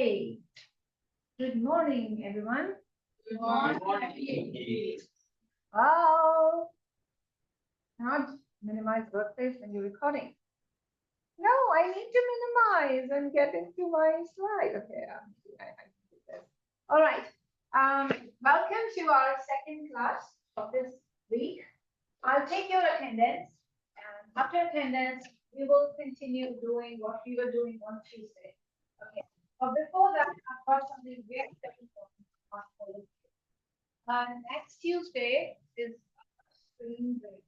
Okay. Good morning, everyone. Good morning. Wow. Not minimize workspace when you're recording. No, I need to minimize and get into my slide. Okay, I can do this. All right. Welcome to our second class of this week. I'll take your attendance, and after attendance, we will continue doing what we were doing on Tuesday. Okay. But before that, I've got something very important to ask for you. Next Tuesday is spring break.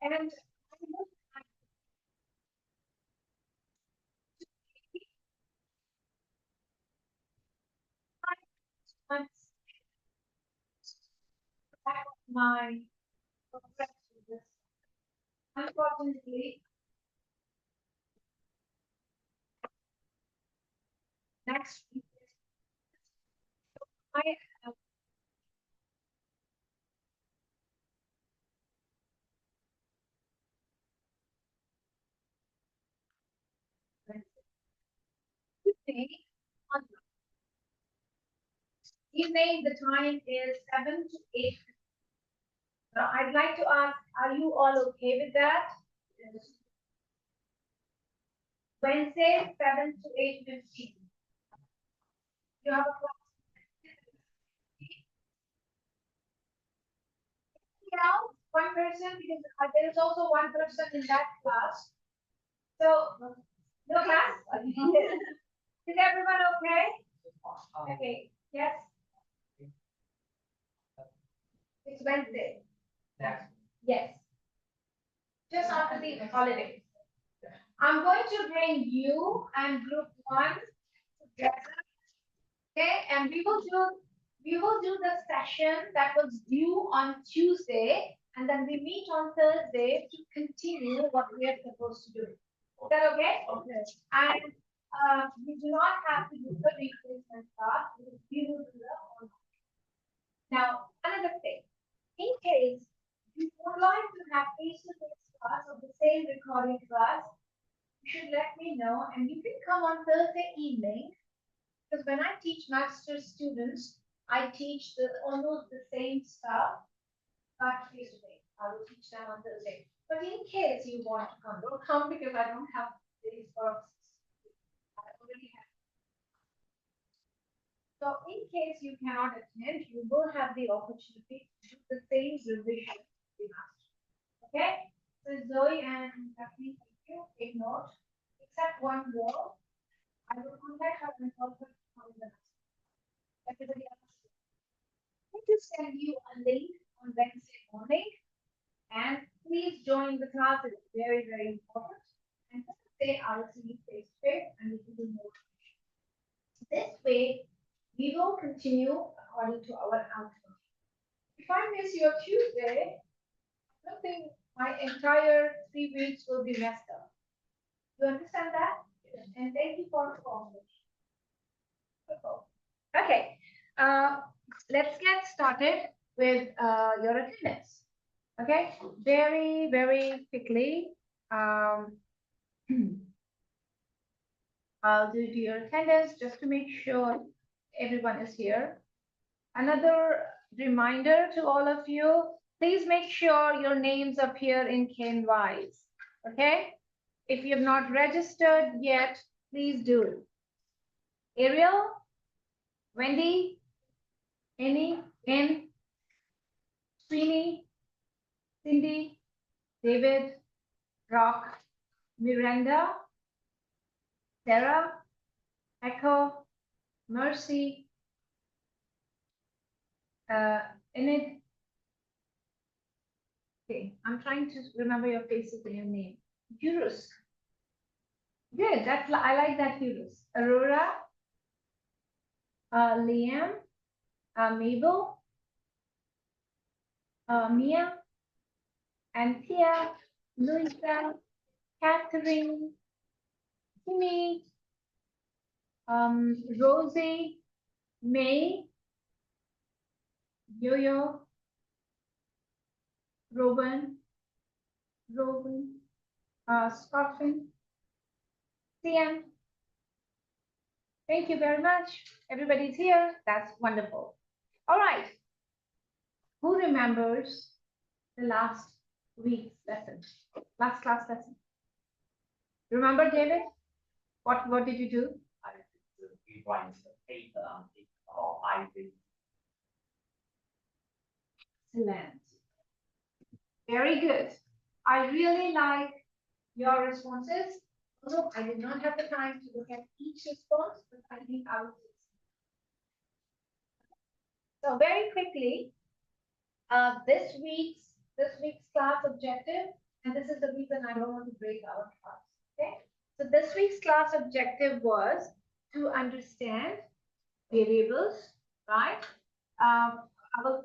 And I look at my progress with this. Unfortunately, next week I have today on evening. The time is 7 to 8. Now, I'd like to ask, are you all okay with that? Wednesday, 7 to 8:15. You have a class. Else, one person, because there is also one person in that class. So, no class? Is everyone okay? Okay, yes? It's Wednesday. Yes. Just after the holiday. I'm going to bring you and group 1 together. Okay, and we will do the session that was due on Tuesday, and then we meet on Thursday to continue what we are supposed to do. Is that okay? Okay. And we do not have to do the replacement class. We will do the online. Now, another thing, in case you would like to have face-to-face class of the same recording class, you should let me know, and you can come on Thursday evening. Because when I teach master's students, I teach almost the same stuff, but face-to-face. I will teach them on Thursday. But in case you want to come, don't come because I don't have these works. I already have. So in case you cannot attend, you will have the opportunity to do the same revision with us. Okay? So Zoe and Kathleen, you take note, except one girl. I will contact her and help her on the next. Everybody else. I'm going to send you a link on Wednesday morning, and please join the class. It's very, very important. And Thursday, I will see you face to face, and we will do more. This way, we will continue according to our outcome. If I miss your Tuesday, I don't think my entire 3 weeks will be messed up. You understand that? Yes. And thank you for the cooperation. Okay, let's get started with your attendance. Okay, very, very quickly. I'll do your attendance just to make sure everyone is here. Another reminder to all of you, please make sure your names appear in Canvas. Okay, if you have not registered yet, please do. Ariel, Wendy, Annie, N, Srini, Cindy, David, Rock, Miranda, Sarah, Echo, Mercy, Enid. Okay, I'm trying to remember your faces and your name. Yurus. Good, I like that, Yurus. Aurora, Liam, Mabel, Mia, Anthea, Luisa, Catherine, Timmy, Rosie, May, Yo-Yo, Robin, Scotland, CM, Thank you very much. Everybody's here. That's wonderful. All right. Who remembers the last week's lesson? Last class lesson. Remember, David? What did you do? I rewrite the paper or I read. Excellent. Very good. I really like your responses. Although I did not have the time to look at each response, but I think I will. So very quickly, this week's class objective, and this is the reason I don't want to break our class. Okay. So this week's class objective was to understand variables, right? I will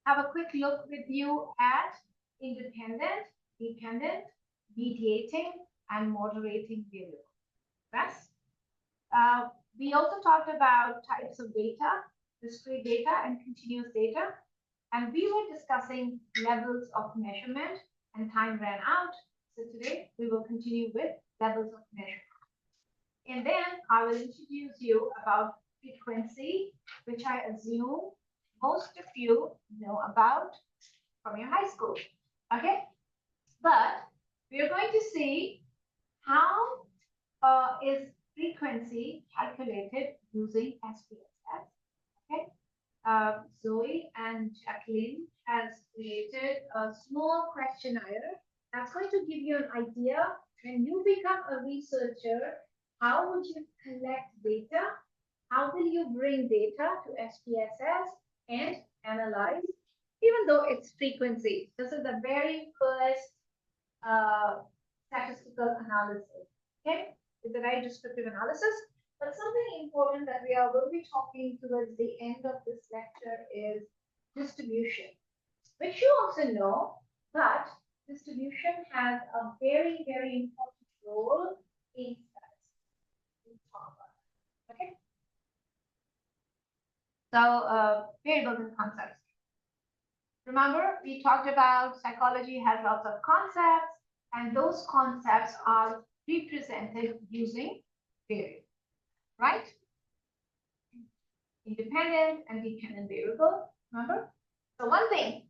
have a quick look with you at independent, dependent, mediating, and moderating variables. Yes. We also talked about types of data, discrete data and continuous data. And we were discussing levels of measurement, and time ran out. So today we will continue with levels of measurement. And then I will introduce you about frequency, which I assume most of you know about from your high school. Okay? But we are going to see how is frequency calculated using SPSS. Okay? Zoe and Jacqueline has created a small questionnaire that's going to give you an idea when you become a researcher, how would you collect data? How will you bring data to SPSS and analyze, even though it's frequency? This is the very first statistical analysis. Okay, it's a very descriptive analysis. But something important that will be talking towards the end of this lecture is distribution, which you also know, but distribution has a very, very important role in statistics. Okay. So variables and concepts. Remember, we talked about psychology has lots of concepts, and those concepts are represented using variables. Right? Independent and dependent variable, remember? So one thing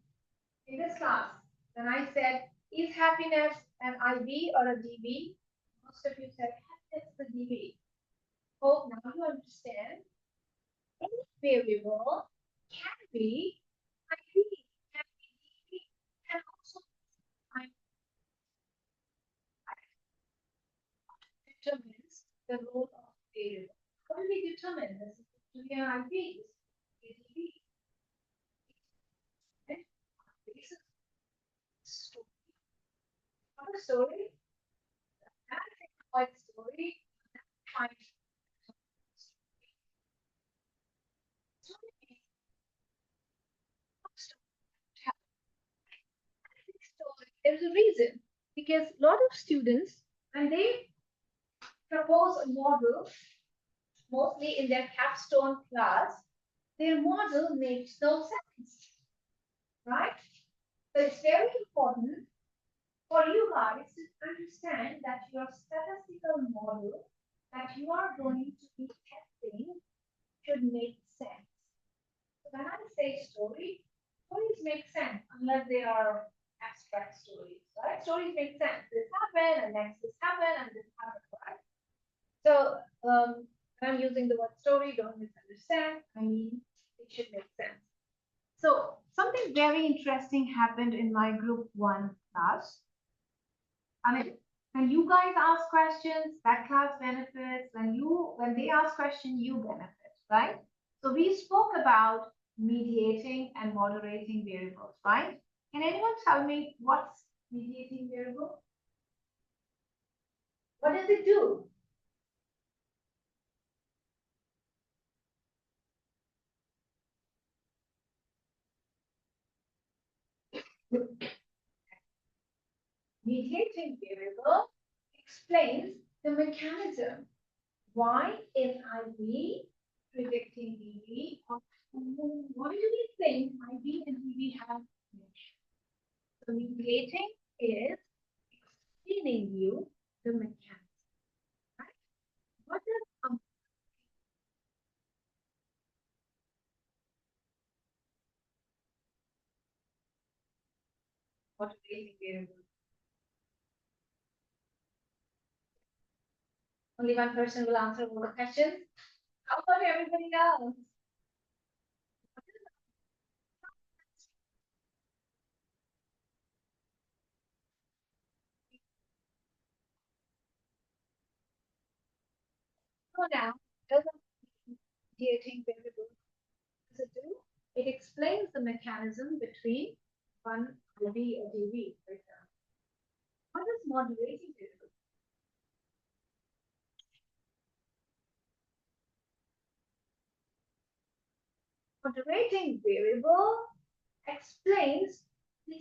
in this class, when I said, is happiness an IB or a DB? Most of you said, it's the DB. Hope now you understand. Any variable can be IB, can be DB, can also determines the role of variable. How do we determine this? To be an IB, DB. What a story. I think like story. There's a reason, because a lot of students, when they propose a model, mostly in their capstone class, their model makes no sense, right? So it's very important for you guys to understand that your statistical model that you are going to be testing should make sense. So when I say stories make sense unless they are abstract stories, right? Stories make sense. This happened, and next this happened, and this happened, right? So when I'm using the word story, don't misunderstand. I mean, it should make sense. So something very interesting happened in my group 1 class. I mean, when you guys ask questions, that class benefits. When they ask questions, you benefit, right? So we spoke about mediating and moderating variables, right? Can anyone tell me what's mediating variable? What does it do? Mediating variable explains the mechanism. Why is IB predicting DB? Why do we think IB and DB have connection? So mediating is explaining you the mechanism. Right? What does variable? Only one person will answer all the questions. How about everybody else? So now, does a mediating variable does it do? It explains the mechanism between one IV or DV, for example. What is moderating variable? Moderating variable explains the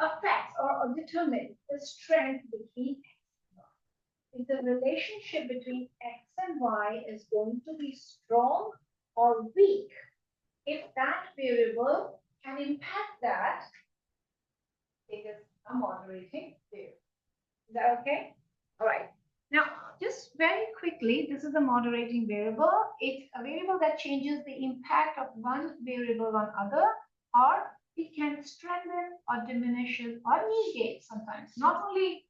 effects or determines the strength between x and y. If the relationship between x and y is going to be strong or weak, if that variable can impact that, it is a moderating variable. Is that okay? All right. Now, just very quickly, this is a moderating variable. It's a variable that changes the impact of one variable on other, or it can strengthen or diminishes or negate sometimes. Not only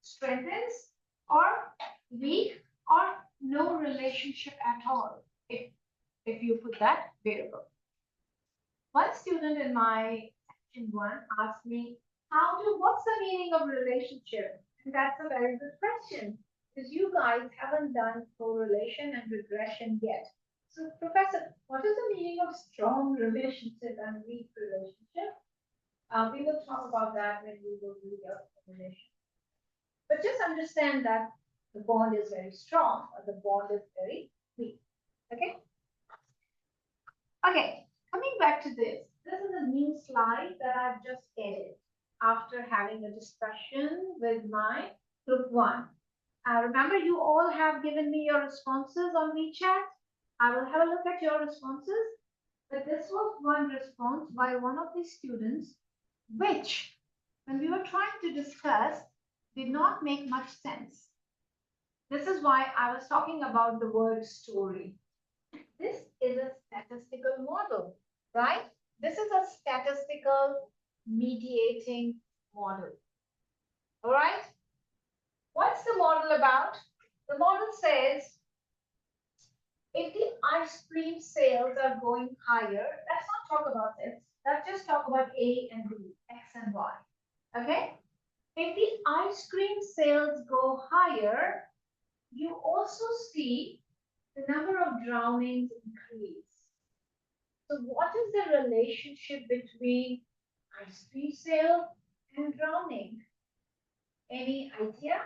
strengthens or weak or no relationship at all if you put that variable. One student in my section 1 asked me, what's the meaning of relationship? And that's a very good question, because you guys haven't done correlation and regression yet. So, Professor, what is the meaning of strong relationship and weak relationship? We will talk about that when we will do the correlation. But just understand that the bond is very strong or the bond is very weak. Okay? Okay, coming back to this. This is a new slide that I've just added after having a discussion with my group 1. Remember, you all have given me your responses on WeChat. I will have a look at your responses. But this was one response by one of the students, which, when we were trying to discuss, did not make much sense. This is why I was talking about the word story. This is a statistical model, right? This is a statistical mediating model. All right? What's the model about? The model says if the ice cream sales are going higher, let's not talk about this. Let's just talk about A and B, X and Y. Okay? If the ice cream sales go higher, you also see the number of drownings increase. So what is the relationship between ice cream sale and drowning? Any idea?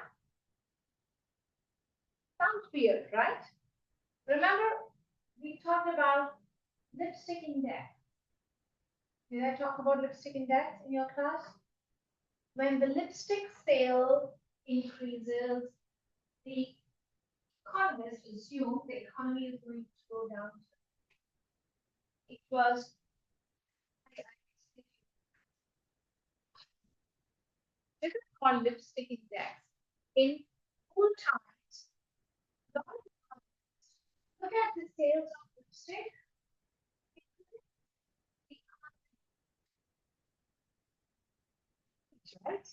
Sounds weird, right? Remember, we talked about lipstick index. Did I talk about lipstick index in your class? When the lipstick sale increases, the economists assume the economy is going to go down. It was this is called lipstick index. In old times, look at the sales of lipstick. Right?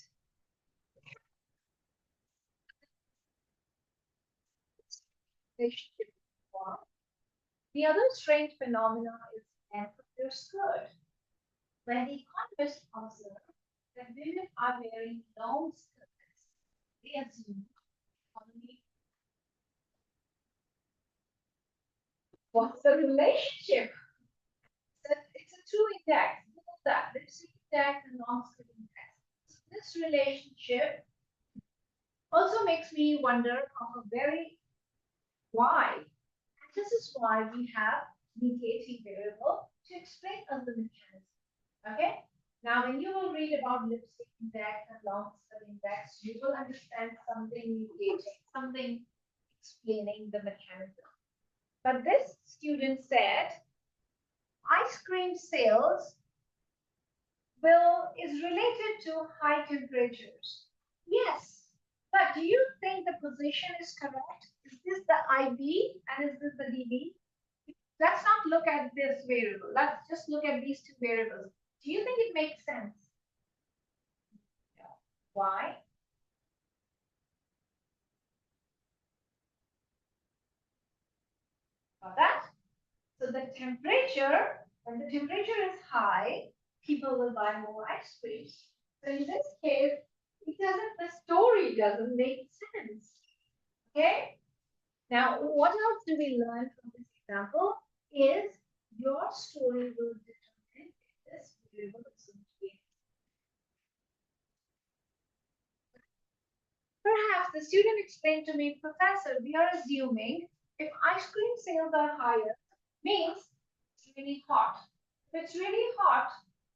The other strange phenomenon is understood. When the economists observe that women are wearing long skirts, they assume economy. What's the relationship? It's a true index. Look at that. Lipstick index and long skirt index. So this relationship also makes me wonder of a very why. And this is why we have mediating variable to explain us the mechanism. Okay? Now, when you will read about lipstick index and long skirt index, you will understand something mediating, something explaining the mechanism. But this student said, ice cream sales is related to high temperatures. Yes, but do you think the position is correct? Is this the IB and is this the DB? Let's not look at this variable. Let's just look at these two variables. Do you think it makes sense? Why? Got that? So the temperature, when the temperature is high, people will buy more ice cream. So in this case, the story doesn't make sense. Okay? Now, what else do we learn from this example is your story will determine if this variable is going to be. Perhaps the student explained to me, Professor, we are assuming if ice cream sales are higher, means it's really hot. If it's really hot,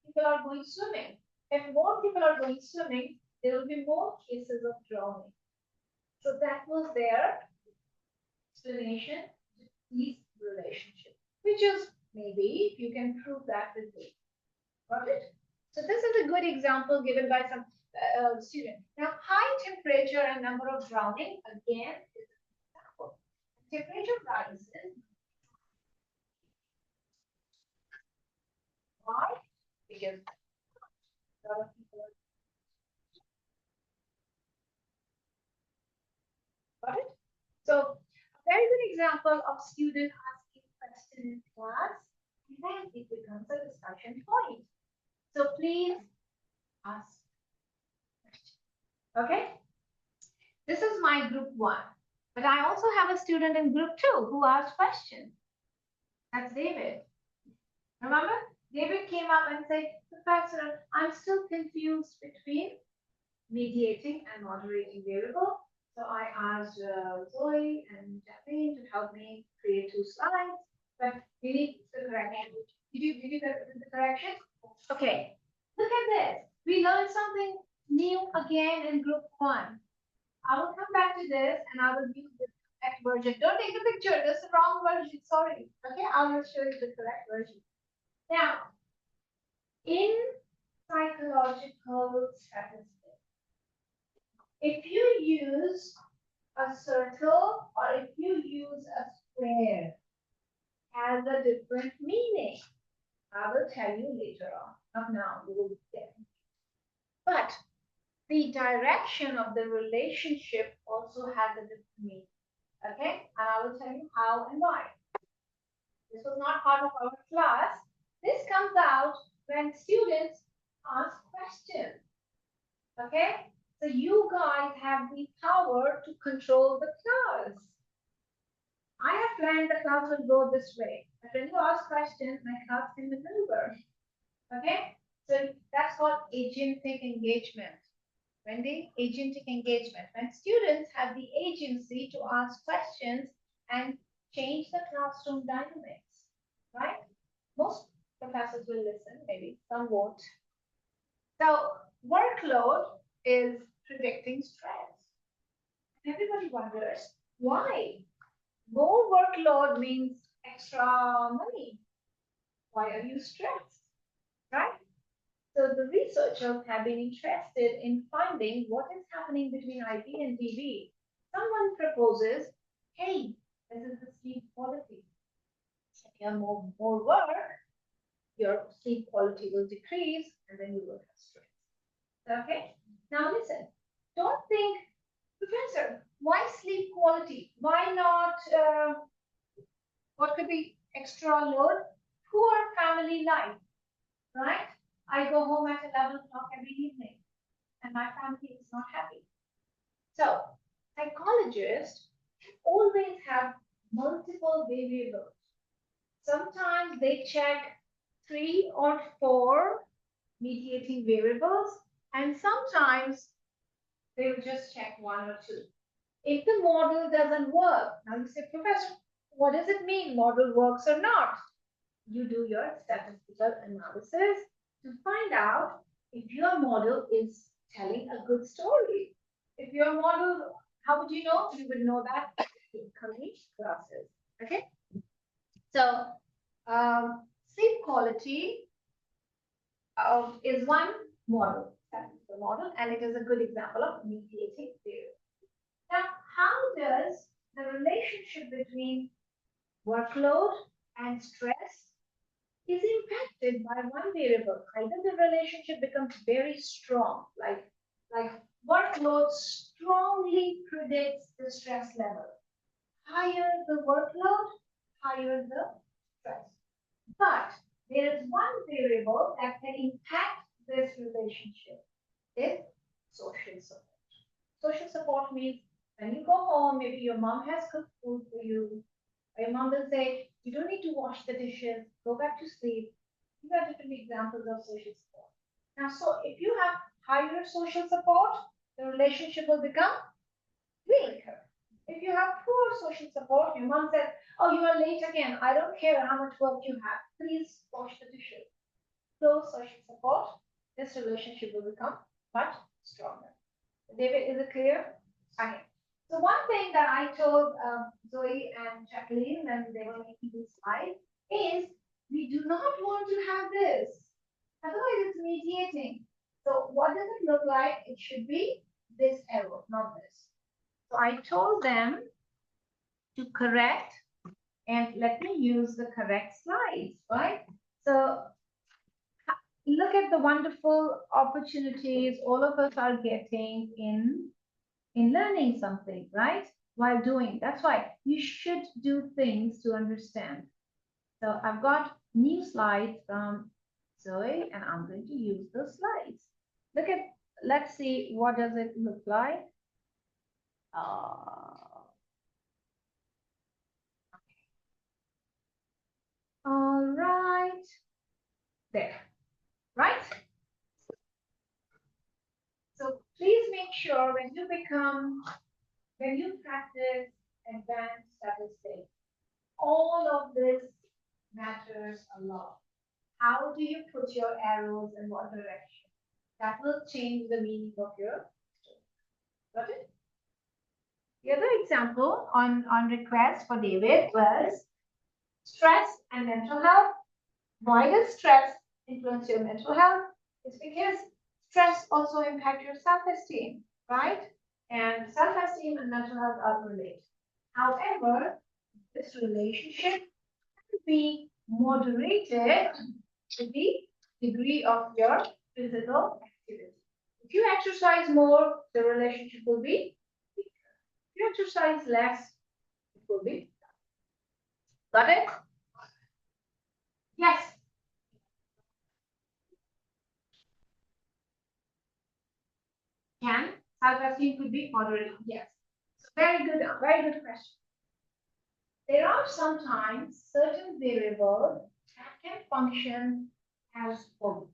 people are going swimming. If more people are going swimming, there will be more cases of drowning. So that was their explanation to these relationships, which is maybe you can prove that with me. Got it? So this is a good example given by some student. Now, high temperature and number of drowning, again, is an example. Temperature rises. Why? Because a lot of people are. Got it? So, a very good example of student asking question in class, and then it becomes a discussion point. So please ask questions. Okay? This is my group 1. But I also have a student in group 2 who asked questions. That's David. Remember? David came up and said, Professor, I'm still confused between mediating and moderating variable. So I asked Zoe and Jacqueline to help me create 2 slides, but we need the correction. Did you get the correction? Okay, look at this. We learned something new again in group 1. I will come back to this and I will use the correct version. Don't take the picture, that's the wrong version, sorry. Okay, I will show you the correct version. Now, in psychological statistics, if you use a circle or if you use a square, has a different meaning. I will tell you later on. Not now, you will get it. But the direction of the relationship also has a different meaning. Okay, and I will tell you how and why. This was not part of our class. This comes out when students ask questions. Okay, so you guys have the power to control the class. I have planned the class will go this way, but when you ask questions, my class can maneuver. Okay, so that's called agentic engagement. Wendy, agentic engagement. When students have the agency to ask questions and change the classroom dynamics, right? Most professors will listen, maybe some won't. So workload is predicting stress. And everybody wonders why? More workload means extra money. Why are you stressed, right? So the researchers have been interested in finding what is happening between IP and DB. Someone proposes, hey, this is the sleep quality. If you have more work, your sleep quality will decrease and then you will have stress. Okay? Now listen, don't think, Professor, why sleep quality? Why not, what could be extra load? Poor family life, right? I go home at 11 o'clock every evening and my family is not happy. So, psychologists always have multiple variables. Sometimes they check 3 or 4 mediating variables, and sometimes they will just check 1 or 2. If the model doesn't work, now you say, Professor, what does it mean model works or not? You do your statistical analysis to find out if your model is telling a good story. If your model, how would you know? You would know that in coming classes. Okay. So sleep quality is one model, statistical model, and it is a good example of mediating theory. Now, how does the relationship between workload and stress is impacted by one variable? Either the relationship becomes very strong, like workload strongly predicts the stress level. Higher the workload, higher the stress. But there is one variable that can impact this relationship, is social support. Social support means when you go home, maybe your mom has cooked food for you, or your mom will say, you don't need to wash the dishes, go back to sleep. These are different examples of social support. Now, so if you have higher social support, the relationship will become weaker. If you have poor social support, your mom says, oh, you are late again. I don't care how much work you have. Please wash the dishes. Low social support, this relationship will become much stronger. David, is it clear? Okay. So one thing that I told Zoe and Jacqueline when they were making this slide is we do not want to have this. Otherwise, it's mediating. So what does it look like? It should be this arrow, not this. So I told them to correct, and let me use the correct slides, right? So look at the wonderful opportunities all of us are getting in learning something, right? While doing. That's why you should do things to understand. So I've got new slides from Zoe, and I'm going to use those slides. Look at, let's see, what does it look like? All right. There, right? So please make sure when you practice advanced statistics, all of this matters a lot. How do you put your arrows in what direction? That will change the meaning of your story. Got it? The other example on request for David was stress and mental health. Why does stress influence your mental health? It's because stress also impacts your self-esteem, right? And self-esteem and mental health are related. However, this relationship can be moderated to the degree of your physical activity. If you exercise more, the relationship will be weaker. If you exercise less, it will be. Got it? Yes. Can self-esteem could be moderate? Yes. So very good question. There are sometimes certain variables that can function as both.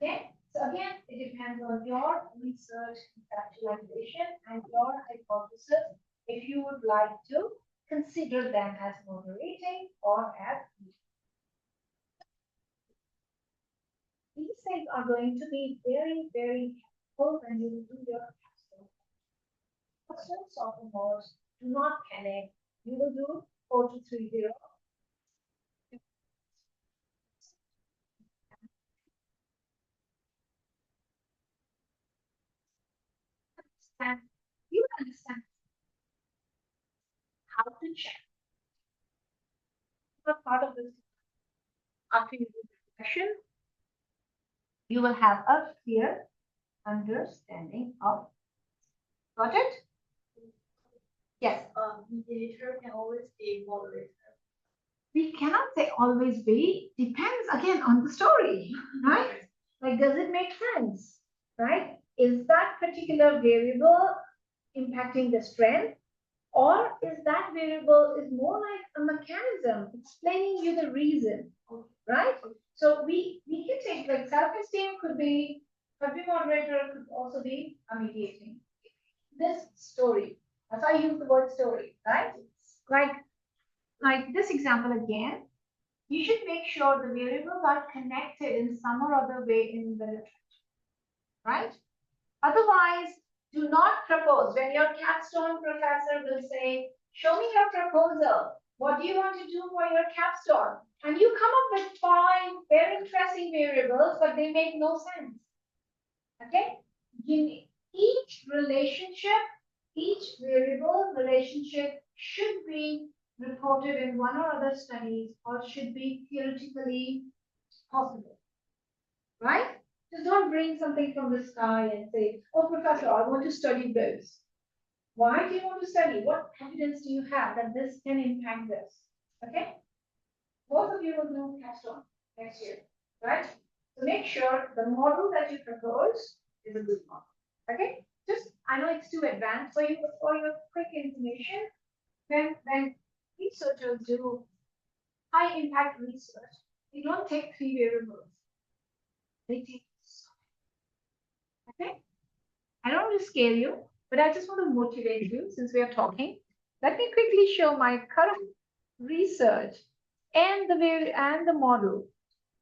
Okay, so again, it depends on your research conceptualization and your hypothesis if you would like to consider them as moderating or as weak. These things are going to be very, very helpful when you do your capstone. Questions of the most, do not panic. You will do 4230. You understand how to check. But part of this, after you do the question, you will have a clear understanding of. Got it? Yes. Mediator can always be moderator. We cannot say always be. Depends again on the story, right? Like, does it make sense? Right? Is that particular variable impacting the strength? Or is that variable is more like a mechanism explaining you the reason, right? So we can take like self-esteem could be moderator, could also be a mediating. This story, that's why I use the word story, right? Like this example again, you should make sure the variables are connected in some or other way in the literature, right? Otherwise, do not propose. When your capstone professor will say, show me your proposal. What do you want to do for your capstone? And you come up with 5 very interesting variables, but they make no sense. Okay? Each relationship, each variable relationship should be reported in one or other studies or should be theoretically possible. Right? Just don't bring something from the sky and say, oh, professor, I want to study this. Why do you want to study? What evidence do you have that this can impact this? Okay? Both of you will do capstone next year, right? So make sure the model that you propose is a good model. Okay? Just, I know it's too advanced for you, but for your quick information, when researchers do high impact research, they don't take 3 variables. They take, okay? I don't want to scare you, but I just want to motivate you since we are talking. Let me quickly show my current research and the model.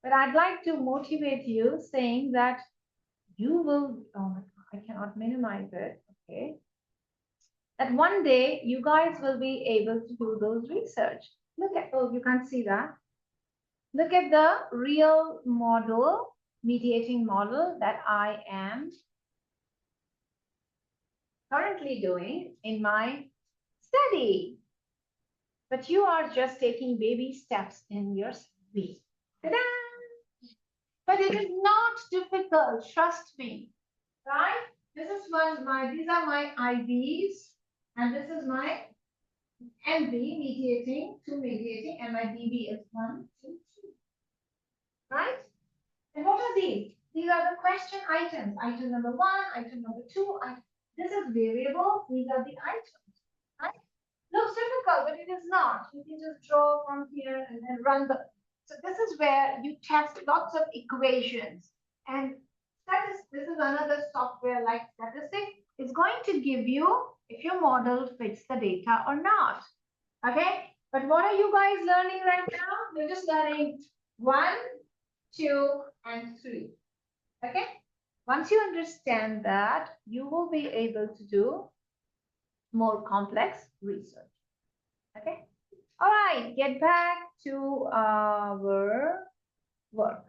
But I'd like to motivate you saying that you will, oh my God, I cannot minimize it, okay? That one day you guys will be able to do those research. Look at, oh, you can't see that. Look at the real model, mediating model that I am currently doing in my study. But you are just taking baby steps in your study. Ta-da! But it is not difficult, trust me, right? This is these are my IVs, and this is my MV mediating, 2 mediating, and my DV is 1, 2, 3, right? And what are these? These are the question items. Item number 1, item number 2. This is variable. These are the items, right? Looks difficult, but it is not. You can just draw from here and then run the. So this is where you test lots of equations. And this is another software like statistics. It's going to give you if your model fits the data or not. Okay? But what are you guys learning right now? You're just learning 1, 2, and 3. Okay? Once you understand that, you will be able to do more complex research. Okay? All right, get back to our work.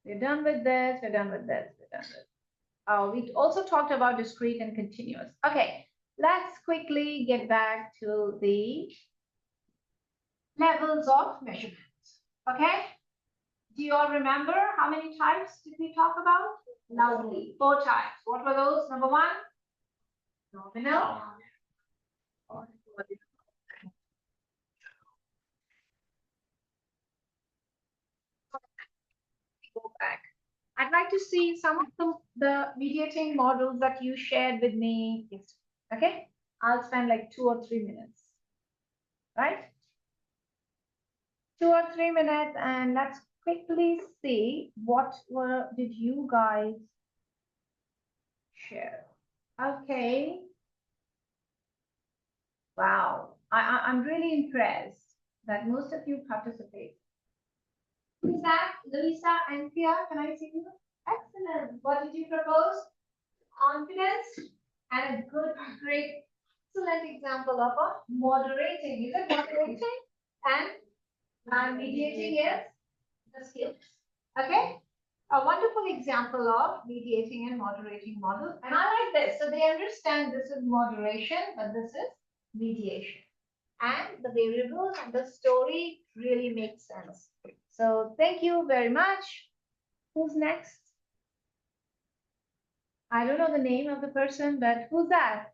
We're done with this, we're done with this, we're done with this. We also talked about discrete and continuous. Okay, let's quickly get back to the levels of measurements. Okay? Do you all remember how many types did we talk about? Lovely, 4 types. What were those? Number 1? Nominal. Go back. I'd like to see some of the mediating models that you shared with me. Okay? I'll spend like 2 or 3 minutes. Right? 2 or 3 minutes, and let's quickly see what did you guys share. Okay. Wow. I'm really impressed that most of you participate. Who's that? Louisa and Pia, can I see you? Excellent. What did you propose? Confidence and a good, great, excellent example of a moderating. Is it moderating? And mediating is the skills. Okay? A wonderful example of mediating and moderating model. And I like this. So they understand this is moderation, but this is mediation. And the variables and the story really makes sense. So thank you very much. Who's next? I don't know the name of the person, but who's that?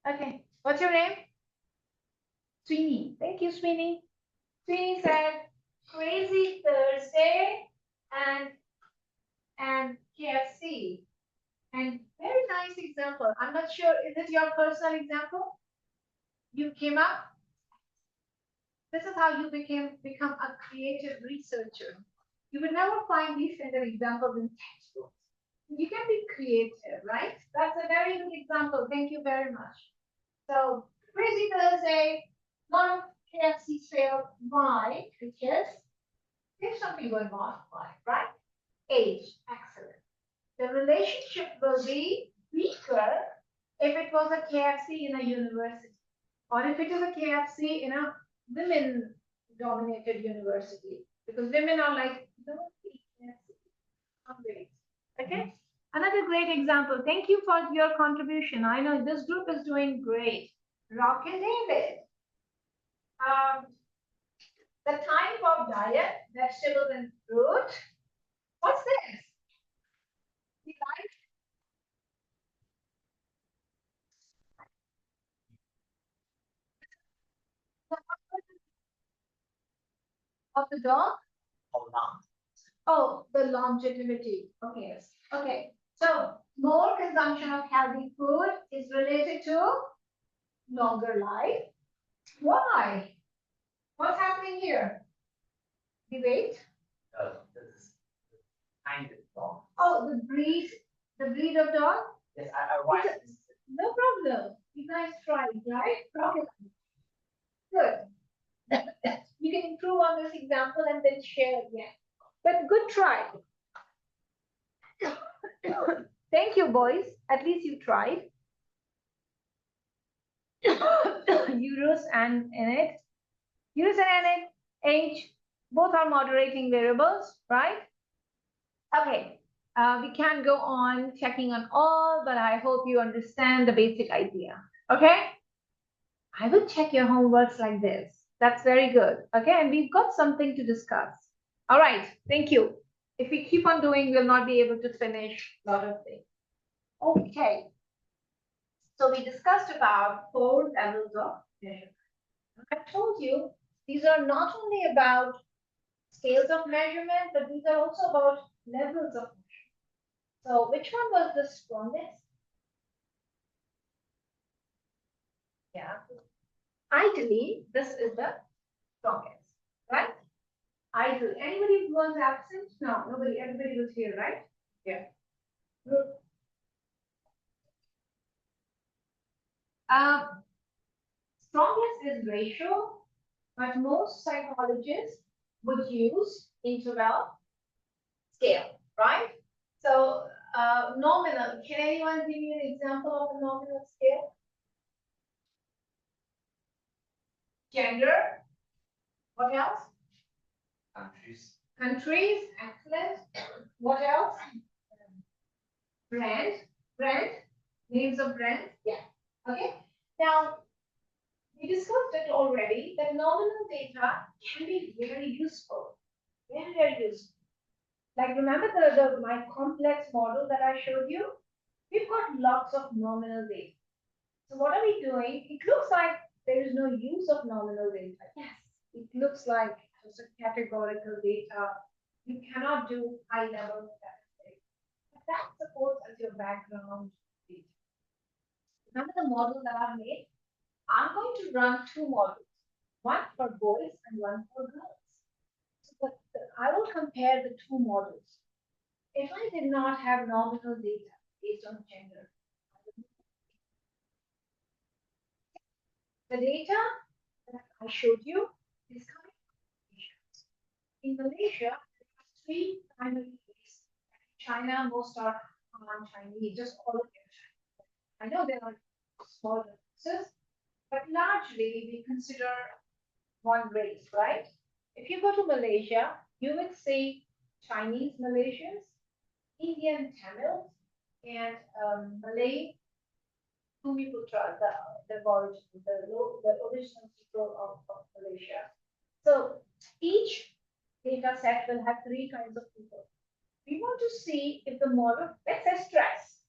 Okay, what's your name? Sweeney. Thank you, Sweeney. Sweeney said, Crazy Thursday and KFC. And very nice example. I'm not sure, is it your personal example? You came up? This is how you become a creative researcher. You would never find these kind of examples in textbooks. You can be creative, right? That's a very good example. Thank you very much. So, Crazy Thursday, lot of KFC sale. Why? Because there's something going on, right? Age, excellent. The relationship will be weaker if it was a KFC in a university, or if it is a KFC in a women-dominated university, because women are like, don't eat KFC. Hungry. Okay. Another great example. Thank you for your contribution. I know this group is doing great. Rocket David. The type of diet, vegetables and fruit. What's this? You like the of the dog? Hold on. Oh, the longevity. Okay. Yes. Okay. So more consumption of healthy food is related to longer life. Why? What's happening here? Debate. This is kind of wrong. Oh, the breed of dog? Yes, I write this. No problem. You guys tried, right? Problem. Good. You can improve on this example and then share again. But good try. Thank you, boys. At least you tried. Euros and init. Euros and init, age, both are moderating variables, right? Okay. We can't go on checking on all, but I hope you understand the basic idea. Okay? I will check your homeworks like this. That's very good. Okay, and we've got something to discuss. All right, thank you. If we keep on doing, we'll not be able to finish a lot of things. Okay. So we discussed about 4 levels of measurement. I told you these are not only about scales of measurement, but these are also about levels of measurement. So which one was the strongest? Yeah. Ideally, this is the strongest, right? Ideally. Anybody who was absent? No, nobody. Everybody was here, right? Yeah. Good. Strongest is ratio, but most psychologists would use interval scale, right? So nominal. Can anyone give me an example of a nominal scale? Gender. What else? Countries. Countries. Excellent. What else? Brand. Brand. Names of brands. Yeah. Okay. Now, we discussed it already that nominal data can be very useful. Very, very useful. Like remember my complex model that I showed you? We've got lots of nominal data. So what are we doing? It looks like there is no use of nominal data. Yes, it looks like just a categorical data. You cannot do high level statistics. But that supports as your background data. Remember the model that I've made? I'm going to run 2 models, one for boys and one for girls. So I will compare the 2 models. If I did not have nominal data based on gender, the data that I showed you is coming from Malaysia. In Malaysia, there are 3 primary ways. China, most are Chinese, just all of them. I know there are small differences, but largely we consider one race, right? If you go to Malaysia, you would see Chinese Malaysians, Indian Tamils, and Malay Bumiputra, the origin, the original people of Malaysia. So each data set will have 3 kinds of people. We want to see if the model, let's say stress.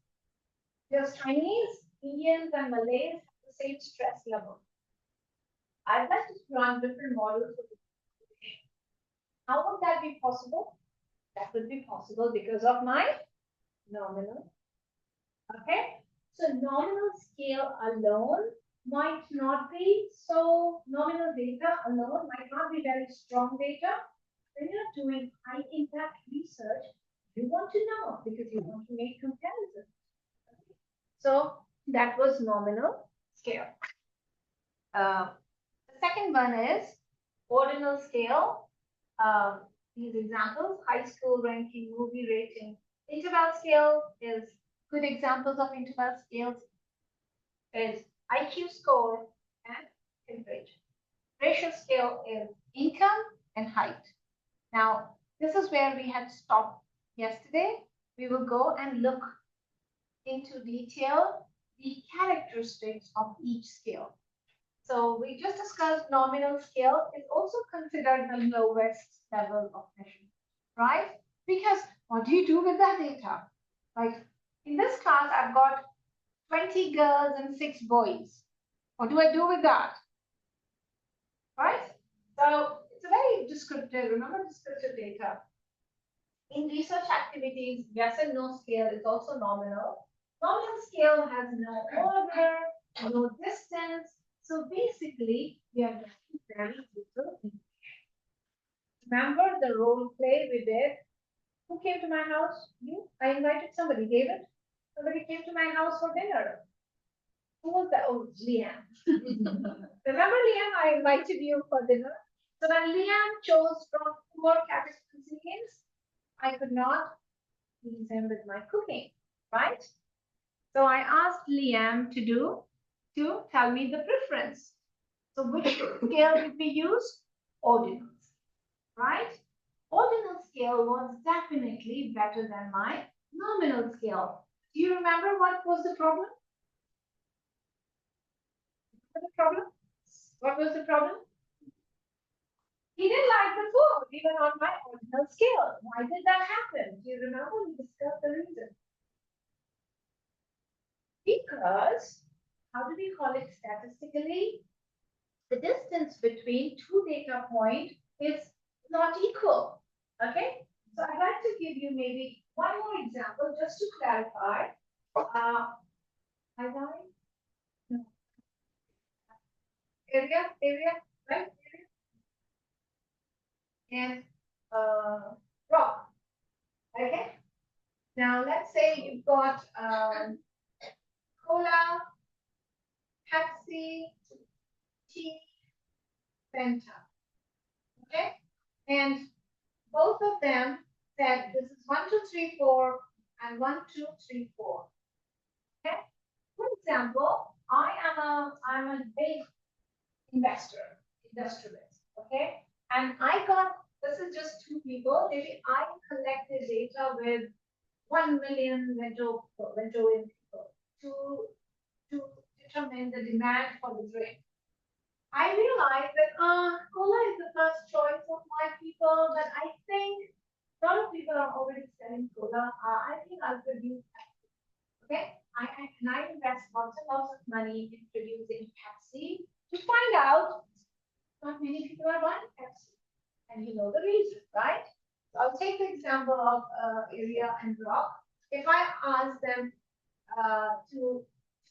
Does Chinese, Indians, and Malays have the same stress level? I'd like to run different models for the population. How would that be possible? That would be possible because of my nominal. Okay, so nominal scale alone might not be so, nominal data alone might not be very strong data. When you're doing high impact research, you want to know because you want to make comparisons. Okay. So that was nominal scale. The second one is ordinal scale. These examples, high school ranking, movie rating. Interval scale is good examples of interval scales is IQ score and temperature. Ratio scale is income and height. Now, this is where we had stopped yesterday. We will go and look into detail the characteristics of each scale. So we just discussed nominal scale is also considered the lowest level of measurement, right? Because What do you do with that data? Like in this class, I've got 20 girls and 6 boys. What do I do with that? Right? So it's a very descriptive, remember descriptive data. In research activities, yes and no scale is also nominal. Nominal scale has no order, no distance. So basically, we are getting very little. Remember the role play we did? Who came to my house? You? I invited somebody. David? Somebody came to my house for dinner. Who was that? Oh, Liam. Remember, Liam? I invited you for dinner. So when Liam chose from 4 category cuisines, I could not please him with my cooking, right? So I asked Liam to tell me the preference. So which scale did we use? Ordinals, right? Ordinal scale was definitely better than my nominal scale. Do you remember what was the problem? What was the problem? He didn't like the food, even on my ordinal scale. Why did that happen? Do you remember? We discussed the reason. Because, how do we call it statistically? The distance between 2 data points is not equal. Okay? So I'd like to give you maybe one more example just to clarify. No. Area, right? And rock. Okay? Now let's say you've got cola, Pepsi, tea, Fanta. Okay? And both of them said this is 1, 2, 3, 4 and 1, 2, 3, 4. Okay? For example, I'm a big industrialist. Okay? And this is just 2 people. Maybe I collected data with 1 million people to determine the demand for the drink. I realized that cola is the first choice of my people, but I think a lot of people are already selling cola. I think I'll produce Pepsi. Okay? I invest lots and lots of money in producing Pepsi to find out not many people are buying Pepsi. And you know the reason, right? So I'll take the example of area and rock. If I ask them to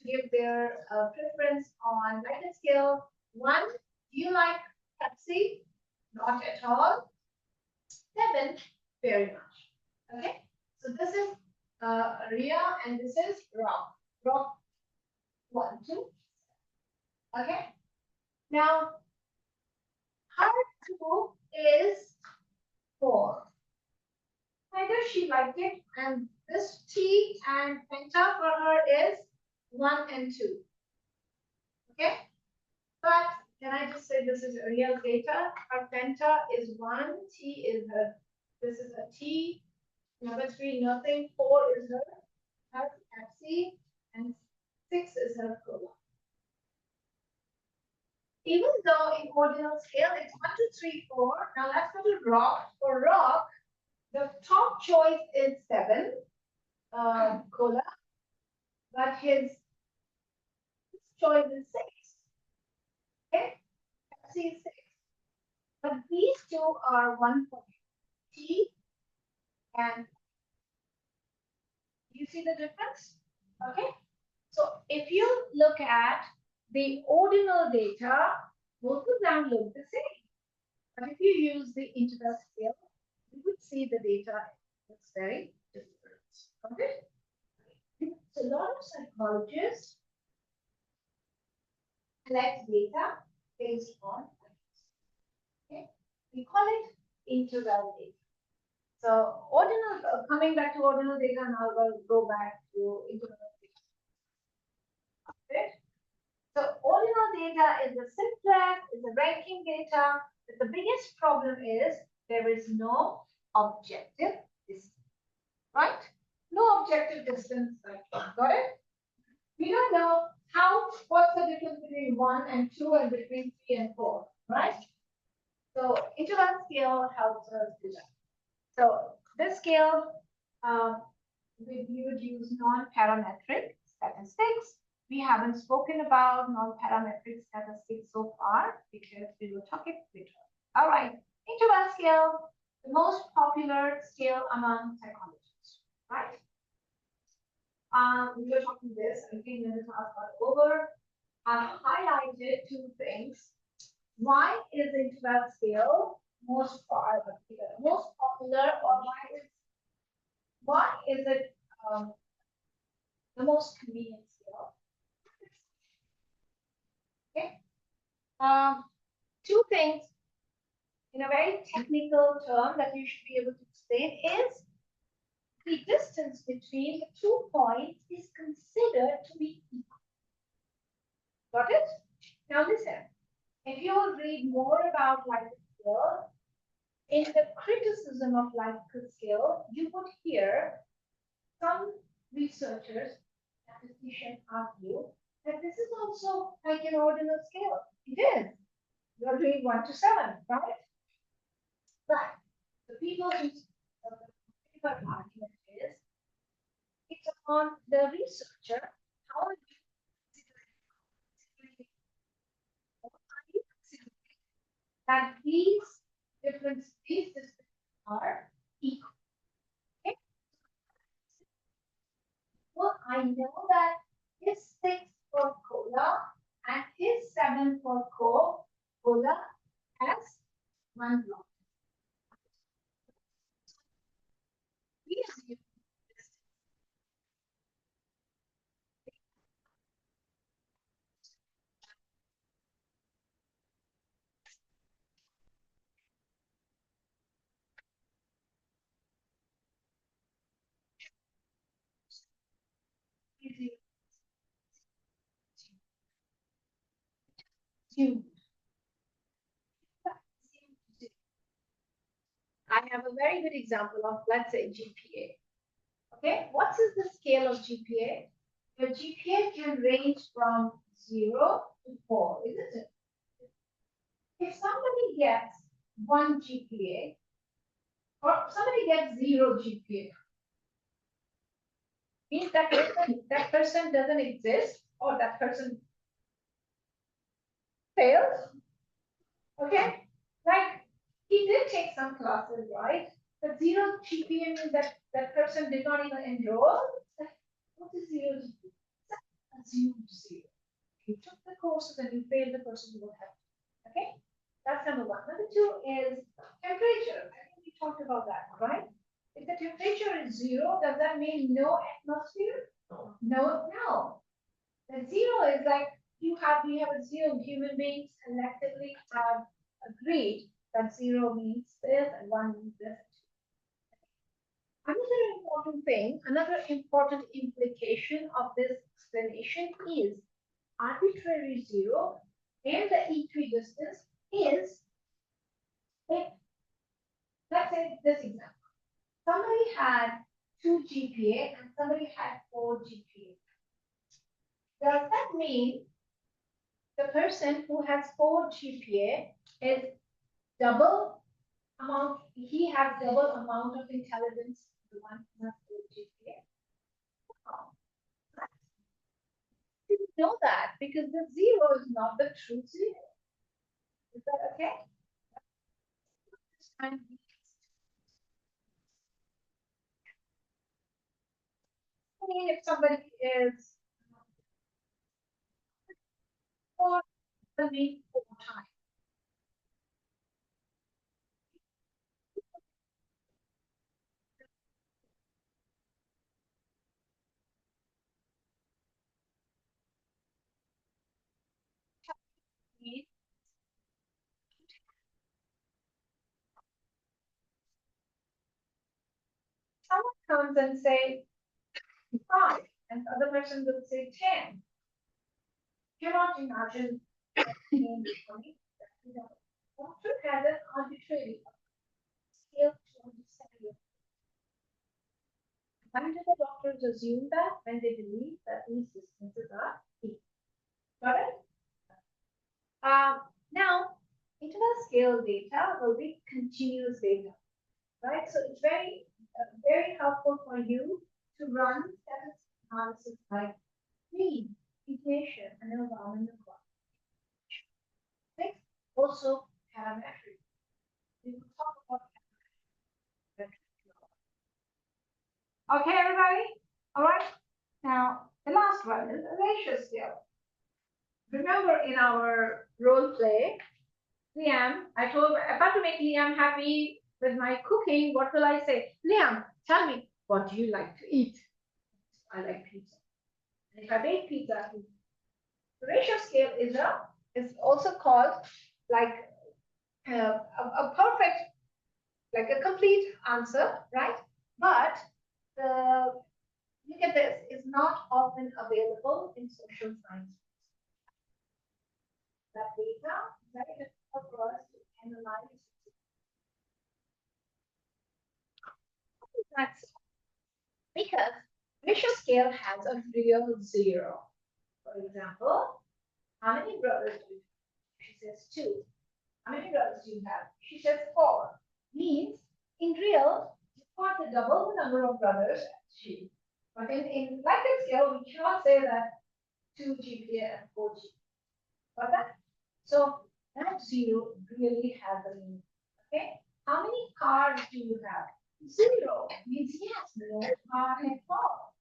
give their preference on Likert scale 1, do you like Pepsi? Not at all. 7, very much. Okay, so this is area and this is rock. Rock 1, 2. Okay, now hard 2 is 4. Either she liked it, and this tea and Fanta for her is 1 and 2. Okay, but can I just say this is real data? Her Fanta is 1, tea is her. This is a tea. Number 3, nothing. 4 is her Pepsi, and 6 is her cola. Even though in ordinal scale it's 1, 2, 3, 4. Now let's go to rock. For rock, the top choice is 7, cola, but his choice is 6. Okay, Pepsi is 6. But these 2 are 1 point. T and you see the difference? Okay, so if you look at the ordinal data, both of them look the same. But if you use the interval scale, you would see the data looks very different. Okay, so a lot of psychologists collect data based on okay, we call it interval data. So ordinal, coming back to ordinal data, now we'll go back to interval data. Okay. So ordinal data is the simplest, is the ranking data. But the biggest problem is there is no objective distance, right? No objective distance. Got it? We don't know what's the difference between 1 and 2 and between 3 and 4, right? So interval scale helps us do that. So this scale we would use non-parametric statistics. We haven't spoken about non-parametric statistics so far because we will talk it later. All right, interval scale, the most popular scale among psychologists, right? We were talking this, I think when the class got over. I've highlighted two things. Why is the interval scale most popular, or why is it the most convenient scale? Okay. Two things in a very technical term that you should be able to explain is the distance between the 2 points is considered to be equal. Got it? Now listen, if you will read more about Likert scale, in the criticism of Likert scale, you would hear some researchers, statisticians argue that this is also like an ordinal scale. It is. You're doing 1 to 7, right? But the people who argument is it's on the researcher how are you considering that these distances are equal. Okay? Well, I know that his 6 for cola and his 7 for cola has 1 block. We assume this is assumed. I have a very good example of, let's say, GPA. Okay, what is the scale of GPA? Your GPA can range from 0 to 4, isn't it? If somebody gets 1 GPA, or somebody gets 0 GPA, means that person doesn't exist, or that person fails. Okay, like he did take some classes, right? But 0 GPA means that person did not even enroll. What is 0 GPA? Assumed 0. If you took the courses and you failed, the person you will have. Okay, that's number 1. Number 2 is temperature. I think we talked about that, right? If the temperature is 0, does that mean no atmosphere? No. The 0 is like we have assumed human beings collectively have agreed that 0 means this and 1 means this. Another important thing, another important implication of this explanation is arbitrary 0 and the equidistance is, if, let's say this example, somebody had 2 GPA and somebody had 4 GPA. Does that mean the person who has 4 GPA is double amount, he has double amount of intelligence the one who has 4 GPA? You know that because the 0 is not the true 0. Is that okay? And if somebody is 4 means 4 times. Someone comes and say 5, and the other person will say 10. You cannot imagine being funny. Doctor has an arbitrary scale to understand. When do the doctors assume that? When they believe that these distances are equal. Got it? Now, interval scale data will be continuous data, right? So it's very very helpful for you to run statistical analysis like speed, equation, and environmental clock. Next, also parametric. We will talk about parametric. Okay, everybody? All right. Now, the last one is the ratio scale. Remember in our role play, Liam, I told about to make Liam happy with my cooking. What will I say? Liam, tell me, what do you like to eat? I like pizza. And if I make pizza, the ratio scale is also called like a perfect, like a complete answer, right? But the look at this is not often available in social science. That data is very difficult for us to analyze. That's because ratio scale has a real zero. For example, how many brothers do you have? She says 2. How many brothers do you have? She says 4. Means in real, you've got the double the number of brothers as she. But in Likert scale, we cannot say that 2 GPA and 4 GPA. Got that? So that 0 really has a meaning. Okay? How many cars do you have? 0 means yes, no car at all.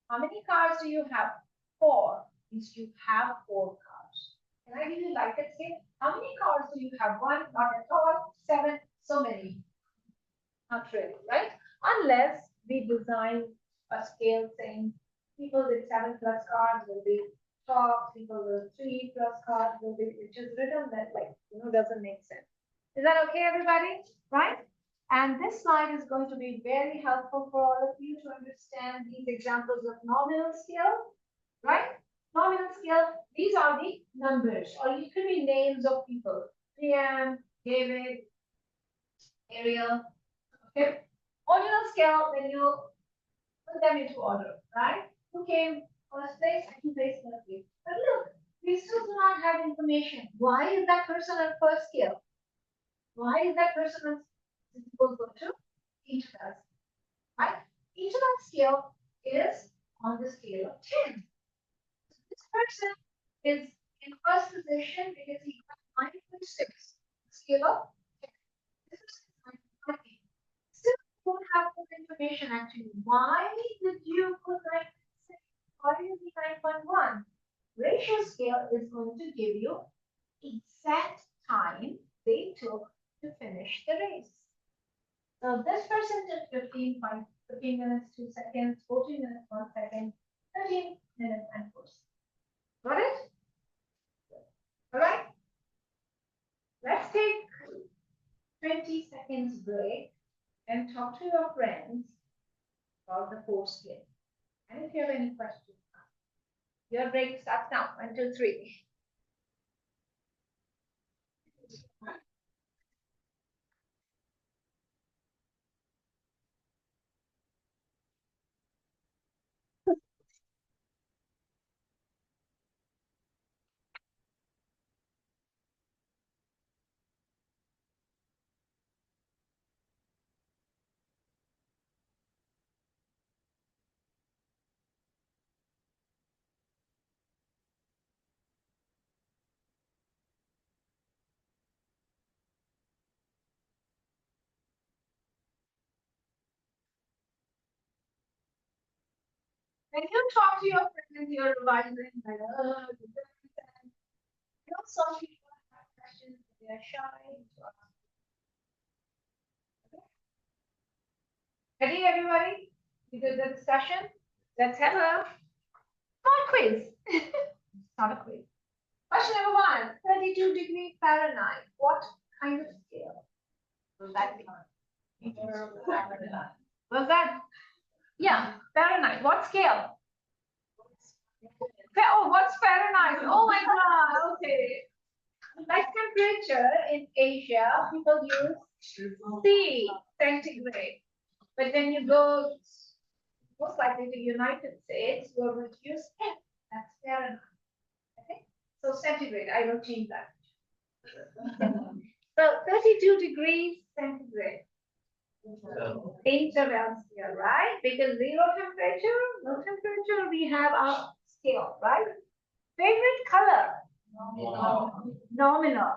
How many cars do you have? 4 means you have 4 cars. Can I give you like that scale? How many cars do you have? 1, not at all. 7, so many. Not really, right? Unless we design a scale saying people with 7+ cars will be top, people with 3+ cars will be, which is written that like, doesn't make sense. Is that okay, everybody? Right? And this slide is going to be very helpful for all of you to understand these examples of nominal scale, right? Nominal scale, these are the numbers, or it could be names of people. Priam, David, Ariel. Okay. Ordinal scale, then you put them into order, right? Who came first place, second place, third place. But look, we still do not have information. Why is that person on first scale? Why is that person on equal to interval? Right? Interval scale is on the scale of 10. So this person is in first position because he got 9.6. Scale of 10. This is 9.8. Still don't have full information actually. Why did you put 9.6? Why did you be 9.1? Ratio scale is going to give you exact time they took to finish the race. So this person took 15 minutes, 2 seconds, 14 minutes, 1 second, 13 minutes, and 4 seconds. Got it? All right. Let's take 20 seconds break and talk to your friends about the 4 scale. And if you have any questions, your break starts now. 1, 2, 3. When you talk to your friends, you're revising, like, some people have questions, they're shy. Ready, everybody? We did the discussion. Let's have a small quiz. Not a quiz. Question number 1, 32 degrees Fahrenheit. What kind of scale will that be? Was that? Yeah, Fahrenheit. What scale? Oh, what's Fahrenheit? Oh my God. Okay. Like temperature in Asia, people use C, centigrade. But when you go most likely to the United States, you're going to use F. That's Fahrenheit. Okay. So centigrade, I will change that. So 32 degrees centigrade. Interval scale, right? Because zero temperature, no temperature, we have our scale, right? Favorite color? Nominal.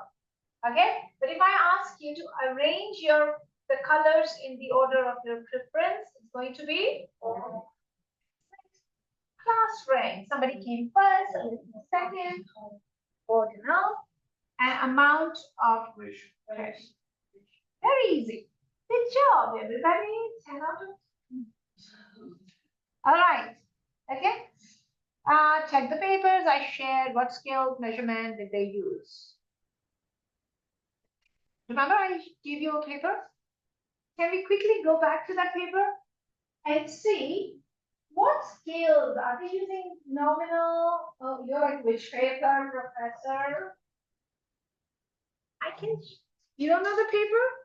Okay? But if I ask you to arrange the colors in the order of your preference, it's going to be class rank. Somebody came first, somebody came second, ordinal, and amount of pressure. Very easy. Good job, everybody. 10 out of 10. All right. Okay. Check the papers I shared. What scale measurement did they use? Remember I gave you a paper? Can we quickly go back to that paper and see what scales are they using? Nominal? Oh, you're like which paper, professor? You don't know the paper?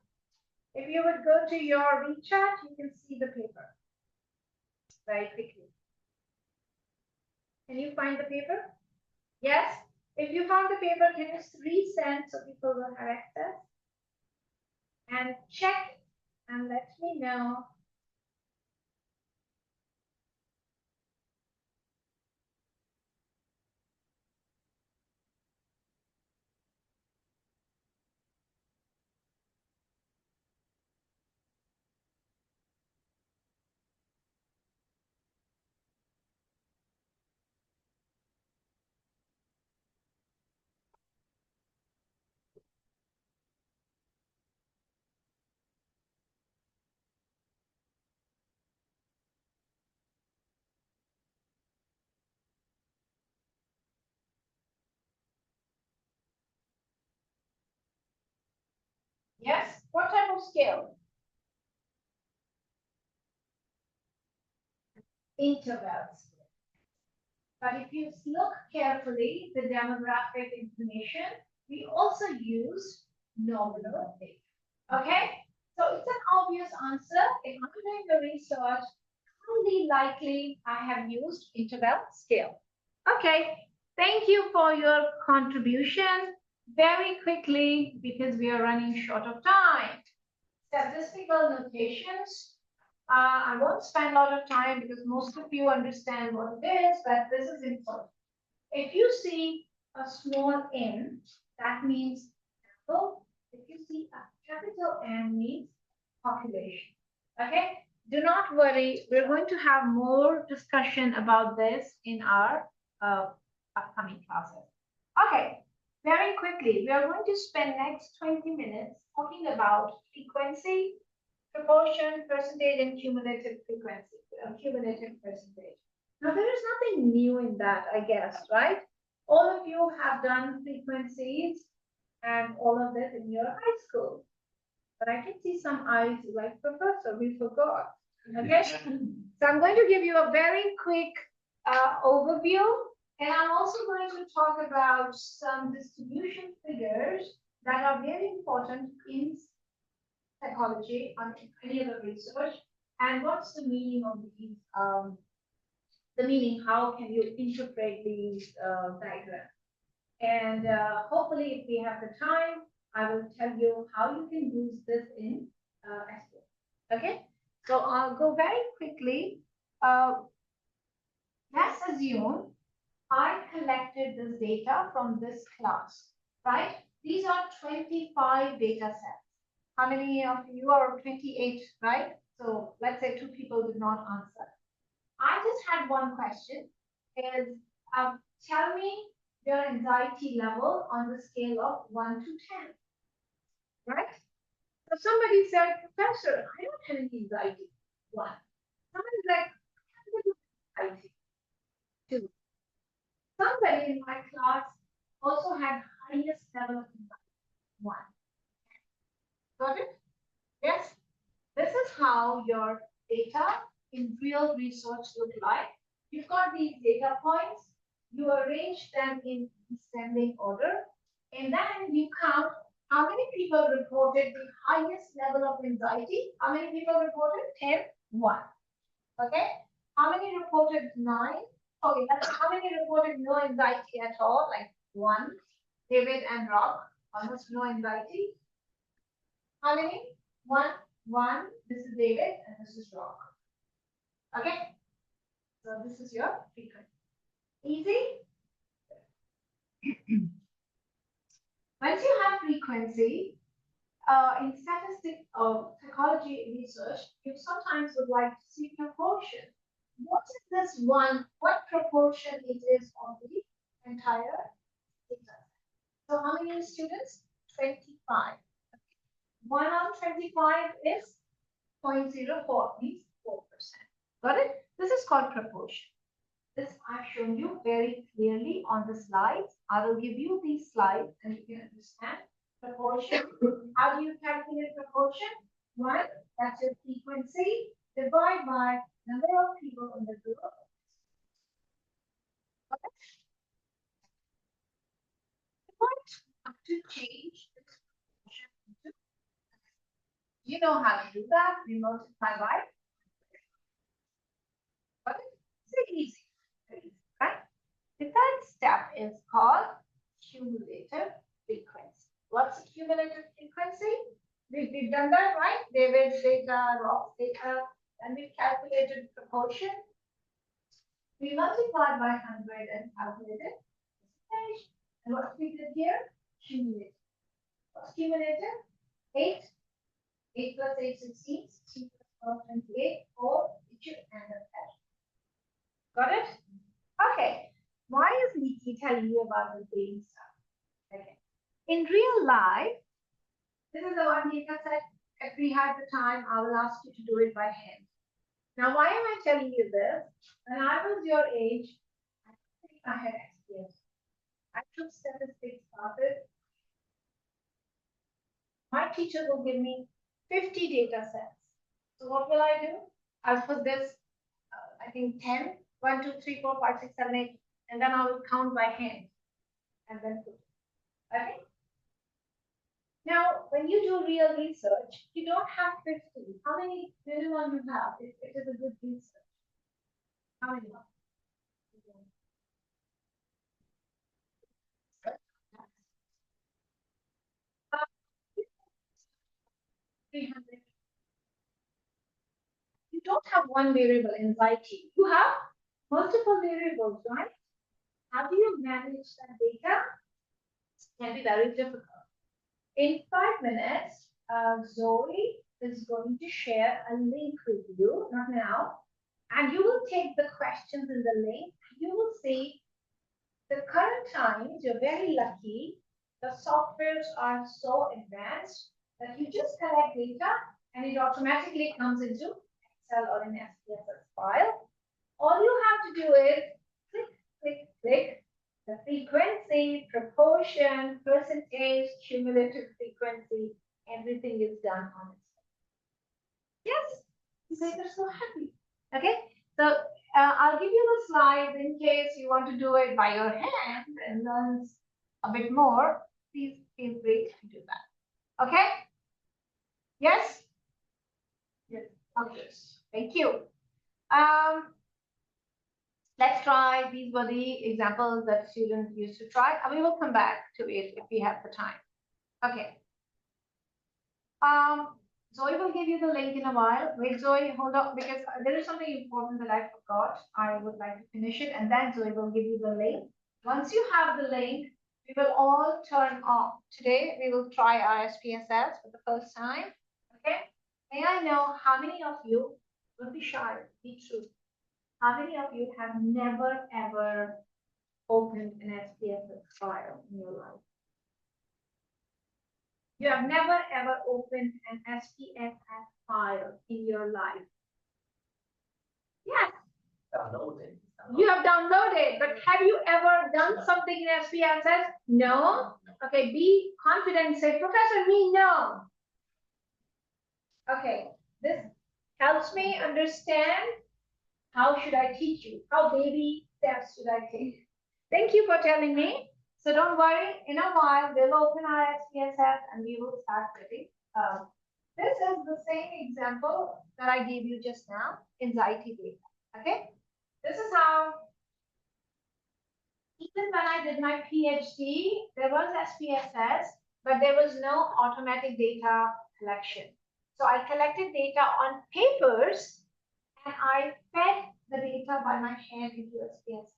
If you would go to your WeChat, you can see the paper very quickly. Can you find the paper? Yes? If you found the paper, can you resend so people will have access? And check and let me know. Yes? What type of scale? Intervals. But if you look carefully, the demographic information, we also use nominal data. Okay? So it's an obvious answer. If I'm doing the research, highly likely I have used interval scale. Okay. Thank you for your contribution. Very quickly, because we are running short of time. Statistical notations. I won't spend a lot of time because most of you understand what it is, but this is important. If you see a small n, that means sample. If you see a capital N, means population. Okay? Do not worry. We're going to have more discussion about this in our upcoming classes. Okay. Very quickly, we are going to spend next 20 minutes talking about frequency, proportion, percentage, and cumulative frequency, cumulative percentage. Now, there is nothing new in that, I guess, right? All of you have done frequencies and all of it in your high school. But I can see some eyes like, Professor, we forgot. Okay? So I'm going to give you a very quick overview. And I'm also going to talk about some distribution figures that are very important in psychology or any other research, and what's the meaning of these, how can you interpret these diagrams. And hopefully, if we have the time, I will tell you how you can use this in SQL. Okay, so I'll go very quickly. Let's assume I collected this data from this class, right? These are 25 data sets. How many of you are 28, right? So let's say 2 people did not answer. I just had one question is, tell me your anxiety level on the scale of 1 to 10, right? So somebody said, Professor, I don't have any anxiety. 1. Somebody's like, I have anxiety. 2. Somebody in my class also had highest level of anxiety. 1. Got it? Yes. This is how your data in real research look like. You've got these data points, you arrange them in descending order, and then you count how many people reported the highest level of anxiety. How many people reported? 10, 1. Okay. How many reported 9? Okay, that's how many reported no anxiety at all, like 1. David and Rob, almost no anxiety. How many? 1. 1, this is David, and this is Rock. Okay? So this is your frequency. Easy? Once you have frequency, in statistics or psychology research, you sometimes would like to see proportion. What is this one? What proportion it is of the entire data? So how many students? 25. 1 on 25 is 0.04, means 4%. Got it? This is called proportion. This I've shown you very clearly on the slides. I will give you these slides and you can understand proportion. How do you calculate proportion? 1, that's your frequency, divide by number of people in the group. To change this proportion into, you know how to do that. We multiply by. But it's easy, right? The third step is called cumulative frequency. What's cumulative frequency? We've done that, right? David's data, Rob's data, and we've calculated proportion. We multiplied by 100 and calculated percentage. And what we did here? Cumulative. What's cumulative? 8. 8 plus 8, 16. 16 plus 12, 28. 4, it should end up at. Got it? Okay. Why is Nikki telling you about the brain stuff? Okay. In real life, this is the one data set. If we had the time, I will ask you to do it by hand. Now, why am I telling you this? When I was your age, I think I had experience. I took statistics classes. My teacher will give me 50 data sets. So what will I do? I'll put this, I think 10, 1, 2, 3, 4, 5, 6, 7, 8, and then I will count by hand and then put it. Okay? Now, when you do real research, you don't have 50. How many minimum you have? It is a good research. How many? 300. You don't have one variable, anxiety. You have multiple variables, right? How do you manage that data? It can be very difficult. In 5 minutes, Zoe is going to share a link with you, not now, and you will take the questions in the link. You will see the current times, you're very lucky. The softwares are so advanced that you just collect data and it automatically comes into Excel or an SPSS file. All you have to do is click, click, click. The frequency, proportion, percentage, cumulative frequency, everything is done on its own. Yes, you guys are so happy. Okay, so I'll give you the slides in case you want to do it by your hand and learn a bit more. Please feel free to do that. Okay? Yes? Yes. Okay. Thank you. Let's try. These were the examples that students used to try. And we will come back to it if we have the time. Okay. Zoe will give you the link in a while. Wait, Zoe, hold on, because there is something important that I forgot. I would like to finish it, and then Zoe will give you the link. Once you have the link, we will all turn off. Today, we will try our SPSS for the first time. Okay? May I know how many of you, don't be shy, be true. How many of you have never, ever opened an SPSS file in your life? You have never ever opened an SPSS file in your life. Yes. Downloaded. You have downloaded, but have you ever done something in SPSS? No. Okay, be confident. Say, Professor, me, no. Okay, this helps me understand how should I teach you? How baby steps should I take? Thank you for telling me. So don't worry, in a while, we'll open our SPSS and we will start getting. This is the same example that I gave you just now, anxiety data, okay? This is how, even when I did my PhD, there was SPSS, but there was no automatic data collection. So I collected data on papers and I fed the data by my hand into SPS.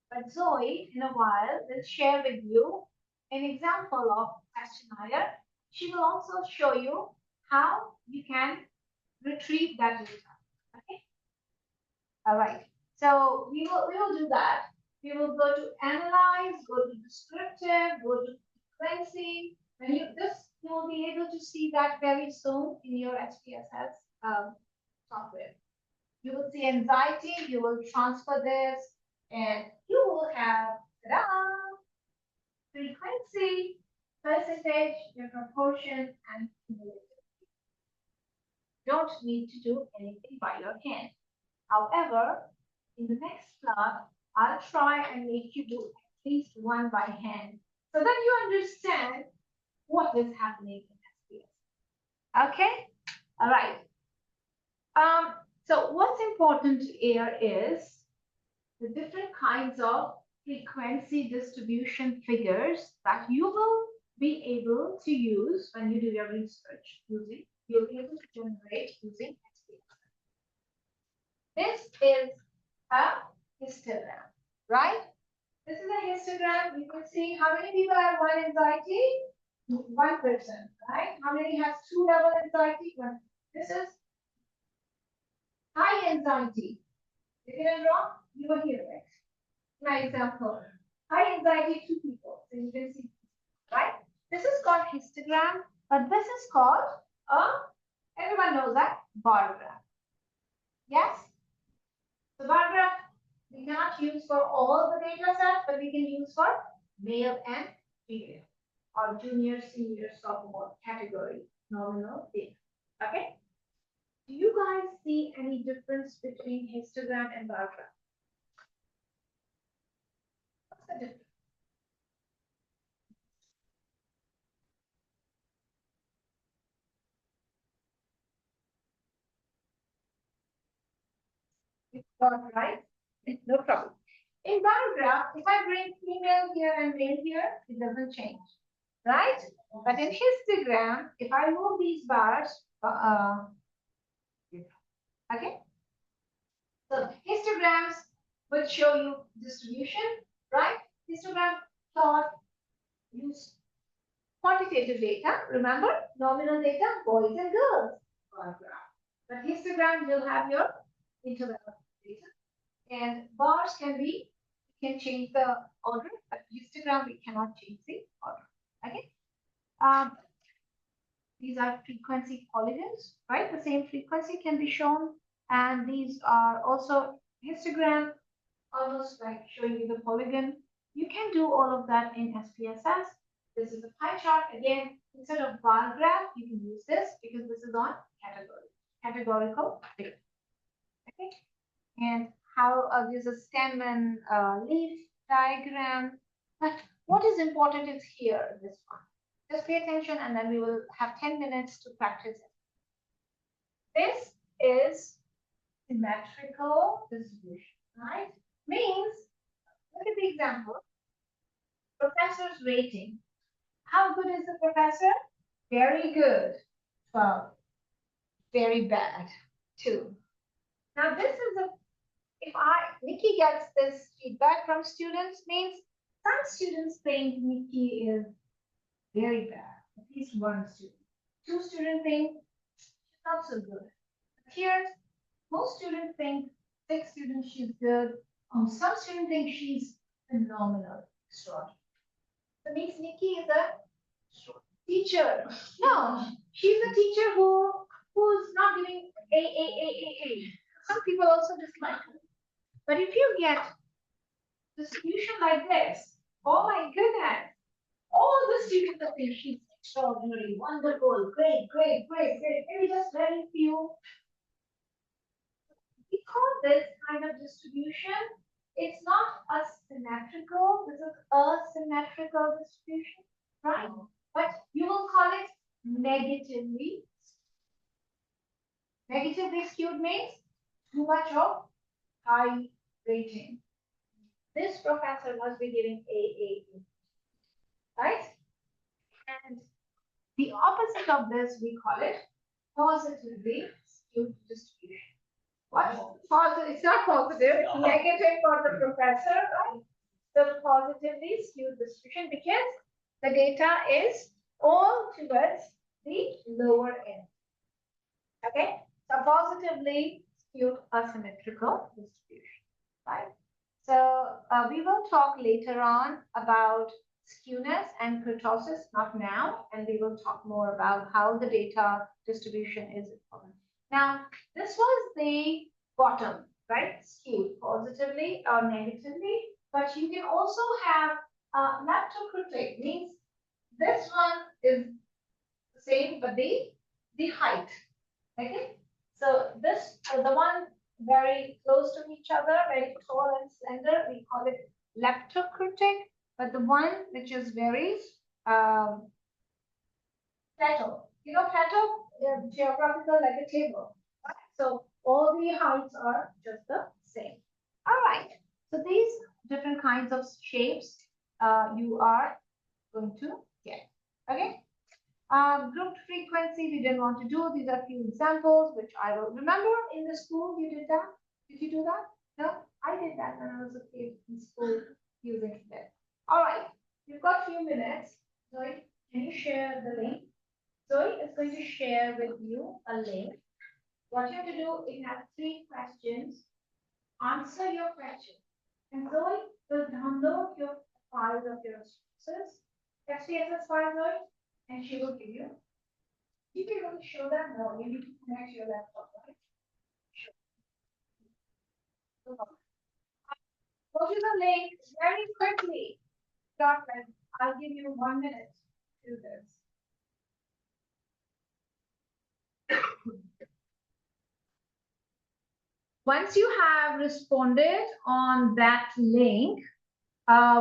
But Zoe, in a while, will share with you an example of questionnaire. She will also show you how you can retrieve that data. Okay. All right. So we will do that. We will go to analyze, go to descriptive, go to frequency. When you you will be able to see that very soon in your SPSS software. You will see anxiety, you will transfer this, and you will have frequency, percentage, your proportion, and cumulative. Don't need to do anything by your hand. However, in the next class, I'll try and make you do at least one by hand so that you understand what is happening in SPS. Okay? All right. So what's important here is the different kinds of frequency distribution figures that you will be able to use when you do your research using, you'll be able to generate using SPS. This is a histogram, right? This is a histogram. You can see how many people have one anxiety? One person, right? How many has two level anxiety? One. This is high anxiety. If you did wrong, you will hear it. My example. High anxiety, two people. So you can see, right? This is called histogram, but this is called everyone knows that, bar graph. Yes? The bar graph we cannot use for all the data sets, but we can use for male and female or junior, senior, sophomore category nominal data. Okay? Do you guys see any difference between histogram and bar graph? What's the difference? It's got right? No problem. In bar graph, if I bring female here and male here, it doesn't change, right? But in histogram, if I move these bars, okay? So histograms would show you distribution, right? Histogram plot use quantitative data. Remember, nominal data, boys and girls. But histogram will have your interval data. And bars can change the order, but histogram we cannot change the order. Okay. These are frequency polygons, right? The same frequency can be shown, and these are also histogram, almost like showing you the polygon. You can do all of that in SPSS. This is a pie chart. Again, instead of bar graph, you can use this because this is on categorical data. Okay. And how there's a stem and leaf diagram. But what is important is here, this one. Just pay attention and then we will have 10 minutes to practice it. This is symmetrical distribution, right? Means, look at the example. Professor's rating. How good is the professor? Very good. 12. Very bad. 2. Now this is if Nikki gets this feedback from students, means some students think Nikki is very bad. At least one student. 2 students think she's not so good. But here, most students think 6 students she's good. Some students think she's phenomenal, extraordinary. That means Nikki is a teacher. No, she's a teacher who's not giving A. Some people also dislike her. But if you get distribution like this, oh my goodness, all the students are saying she's extraordinary, wonderful, great. Maybe just very few. We call this kind of distribution. It's not a symmetrical, this is asymmetrical distribution, right? But you will call it negatively. Negatively skewed means too much of high rating. This professor must be giving A, right? And the opposite of this, we call it positively skewed distribution. What? Positive? It's not positive. It's negative for the professor, right? The positively skewed distribution because the data is all towards the lower end. Okay, so positively skewed asymmetrical distribution, right? So we will talk later on about skewness and kurtosis, not now, and we will talk more about how the data distribution is important. Now, this was the bottom, right? Skewed positively or negatively, but you can also have leptocritic, means this one is the same, but the height. Okay, so this the one very close to each other, very tall and slender, we call it leptocritic, but the one which is very plateau, plateau, geographical like a table. Right? So all the heights are just the same. All right, so these different kinds of shapes you are going to get. Okay. Grouped frequency, we didn't want to do. These are a few examples, which I will remember in the school. You did that? Did you do that? No, I did that when I was a kid in school using it. All right, you've got a few minutes. Zoe, can you share the link? Zoe is going to share with you a link. What you have to do, it has 3 questions. Answer your question. And Zoe will download your files of your sources, SPSS file, Zoe, and she will give you. You can really show that? No, you need to connect your laptop, right? Sure. Go to the link very quickly. Dartmouth, I'll give you 1 minute to do this. Once you have responded on that link,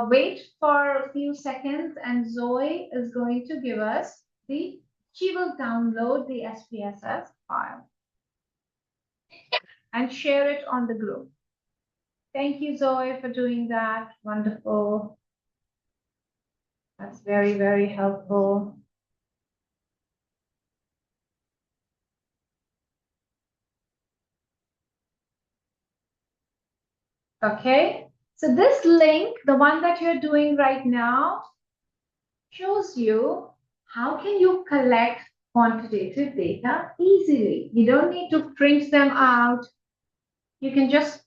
wait for a few seconds and Zoe is going to give us she will download the SPSS file and share it on the group. Thank you, Zoe, for doing that. Wonderful. That's very, very helpful. Okay, so this link, the one that you're doing right now, shows you how can you collect quantitative data easily. You don't need to print them out. You can just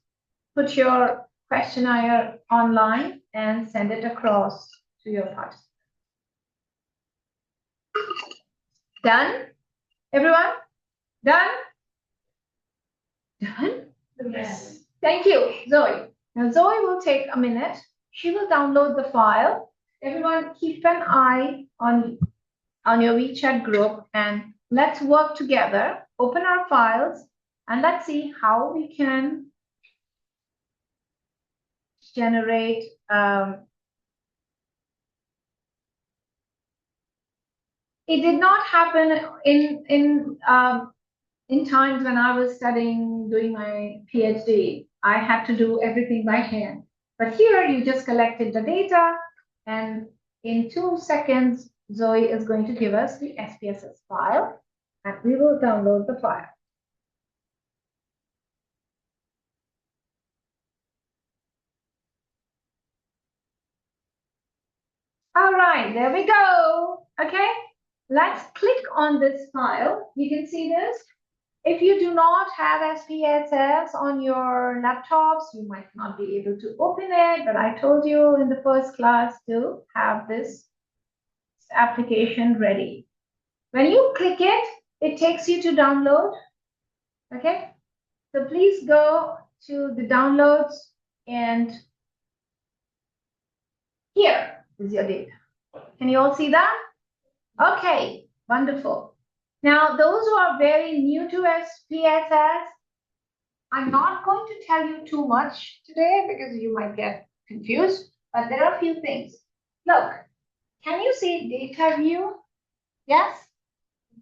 put your questionnaire online and send it across to your participants. Done? Everyone? Done? Done? Yes. Thank you, Zoe. Now, Zoe will take a minute. She will download the file. Everyone, keep an eye on your WeChat group and let's work together, open our files, and let's see how we can generate it did not happen in times when I was studying, doing my PhD. I had to do everything by hand. But here you just collected the data, and in 2 seconds, Zoe is going to give us the SPSS file, and we will download the file. All right, there we go. Okay, let's click on this file. You can see this. If you do not have SPSS on your laptops, you might not be able to open it, but I told you in the first class to have this application ready. When you click it, it takes you to download. Okay, so please go to the downloads, and here is your data. Can you all see that? Okay, wonderful. Now, those who are very new to SPSS, I'm not going to tell you too much today because you might get confused, but there are a few things. Look, can you see data view? Yes?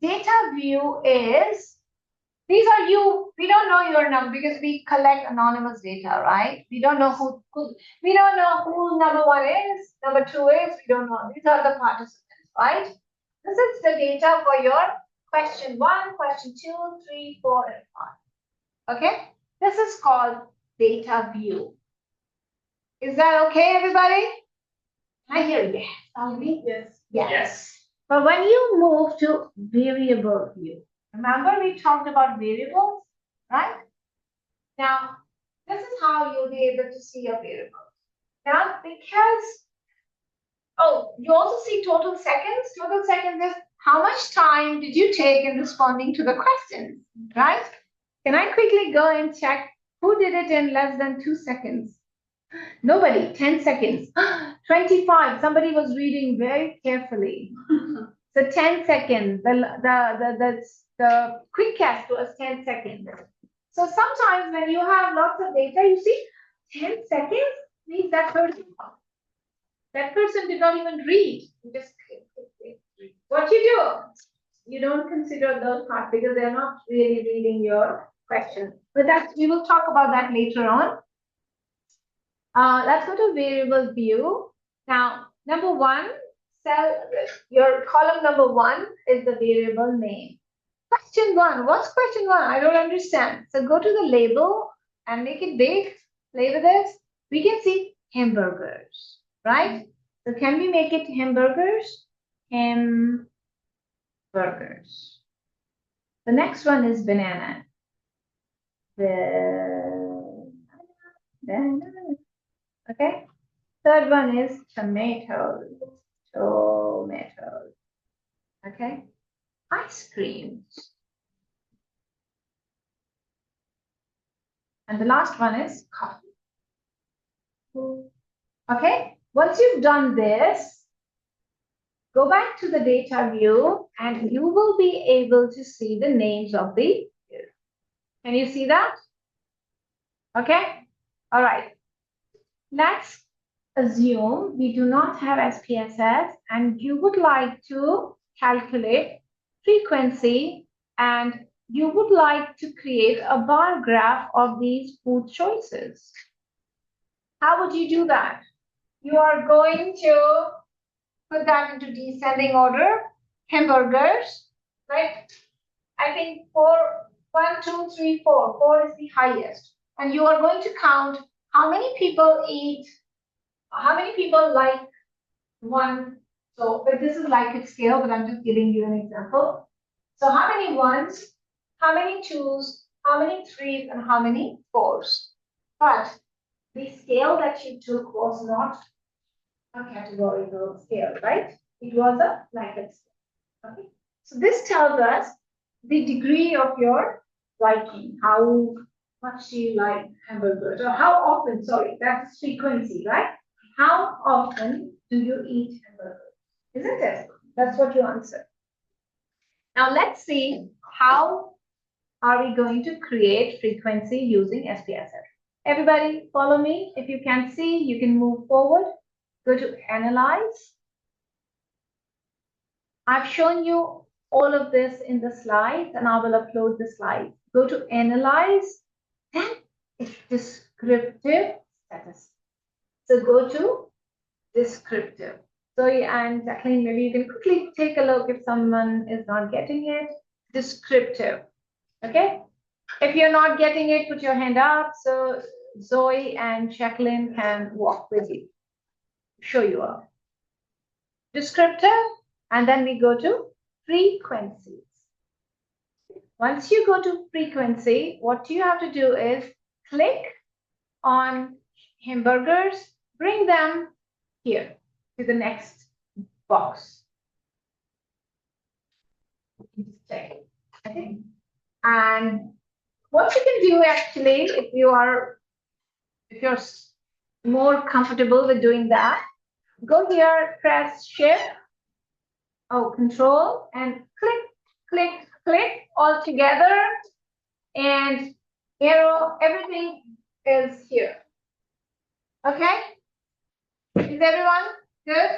Data view is, these are you, we don't know your number because we collect anonymous data, right? We don't know who number 1 is, number 2 is, we don't know. These are the participants, right? This is the data for your question 1, question 2, 3, 4, and 5. Okay? This is called data view. Is that okay, everybody? I hear yes. Yes. Yes. But when you move to variable view, remember we talked about variables, right? Now, this is how you'll be able to see your variables. Now, because, oh, you also see total seconds. Total seconds is how much time did you take in responding to the questions, right? Can I quickly go and check who did it in less than 2 seconds? Nobody, 10 seconds. 25, somebody was reading very carefully. So 10 seconds, the quick cast was 10 seconds. So sometimes when you have lots of data, you see 10 seconds means that person did not even read. You just what you do, you don't consider those parts because they're not really reading your question. But that we will talk about that later on. Let's go to variable view. Now, number 1, your column number 1 is the variable name. Question 1, what's question 1? I don't understand. So go to the label and make it big. Play with this. We can see hamburgers, right? So can we make it hamburgers? Hamburgers. The next one is banana. Okay. Third one is tomatoes. Tomatoes. Okay. Ice cream. And the last one is coffee. Okay. Once you've done this, go back to the data view and you will be able to see the names of the. Can you see that? Okay. All right. Let's assume we do not have SPSS and you would like to calculate frequency and you would like to create a bar graph of these food choices. How would you do that? You are going to put that into descending order. Hamburgers, right? I think 4, 1, 2, 3, 4. 4 is the highest. And you are going to count how many people eat, how many people like one. So, but this is Likert scale, but I'm just giving you an example. So how many ones, how many twos, how many threes, and how many fours? But the scale that you took was not a categorical scale, right? It was a Likert scale. Okay. So this tells us the degree of your liking. How much do you like hamburgers? Or how often, sorry, that's frequency, right? How often do you eat hamburgers? Isn't it? That's what you answer. Now let's see how are we going to create frequency using SPSS. Everybody follow me. If you can see, you can move forward. Go to Analyze. I've shown you all of this in the slides and I will upload the slides. Go to Analyze, then it's Descriptive Statistics. So go to Descriptive. So, and Jacqueline, maybe you can quickly take a look if someone is not getting it. Descriptive, okay? If you're not getting it, put your hand up so Zoe and Jacqueline can walk with you, show you up. Descriptive, and then we go to frequencies. Once you go to frequency, what you have to do is click on hamburgers, bring them here to the next box. Okay. And what you can do actually, if you're more comfortable with doing that, go here, press Shift, Control, and click, click, click all together, and arrow, everything is here. Okay? Is everyone good?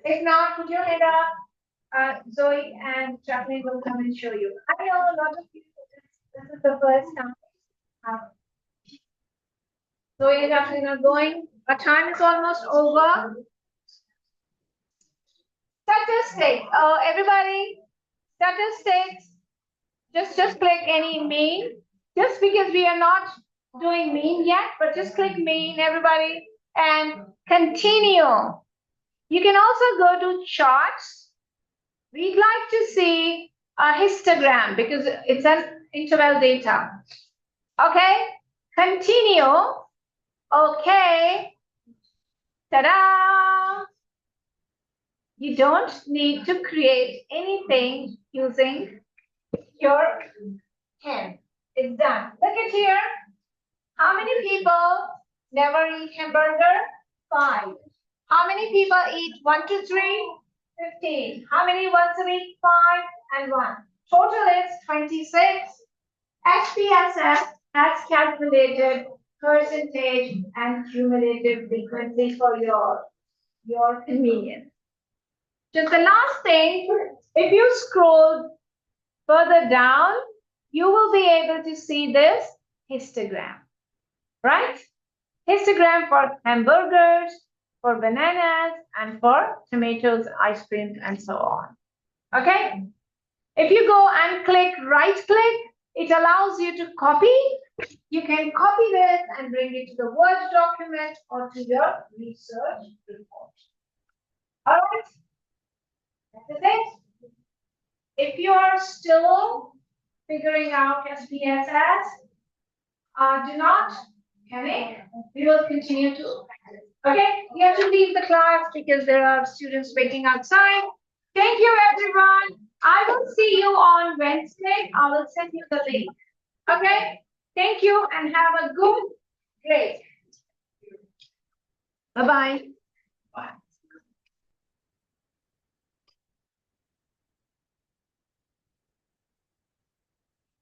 If not, put your hand up. Zoe and Jacqueline will come and show you. I know a lot of you, this is the first time. Zoe and Jacqueline are going. Our time is almost over. Statistics. Everybody, statistics. Just click any mean. Just because we are not doing mean yet, but just click mean, everybody, and continue. You can also go to charts. We'd like to see a histogram because it's an interval data. Okay, continue. Okay, ta-da! You don't need to create anything using your hand. It's done. Look at here. How many people never eat hamburger? 5. How many people eat 1 to 3? 15. How many once a week? 5 and 1. Total is 26. SPSS has calculated percentage and cumulative frequency for your convenience. Just the last thing, if you scroll further down, you will be able to see this histogram, right? Histogram for hamburgers, for bananas, and for tomatoes, ice cream, and so on. Okay? If you go and click right click, it allows you to copy. You can copy this and bring it to the Word document or to your research report. All right? That is it. If you are still figuring out SPSS, do not panic. We will continue to practice. Okay, you have to leave the class because there are students waiting outside. Thank you, everyone. I will see you on Wednesday. I will send you the link. Okay, thank you and have a good break. Bye-bye. Bye.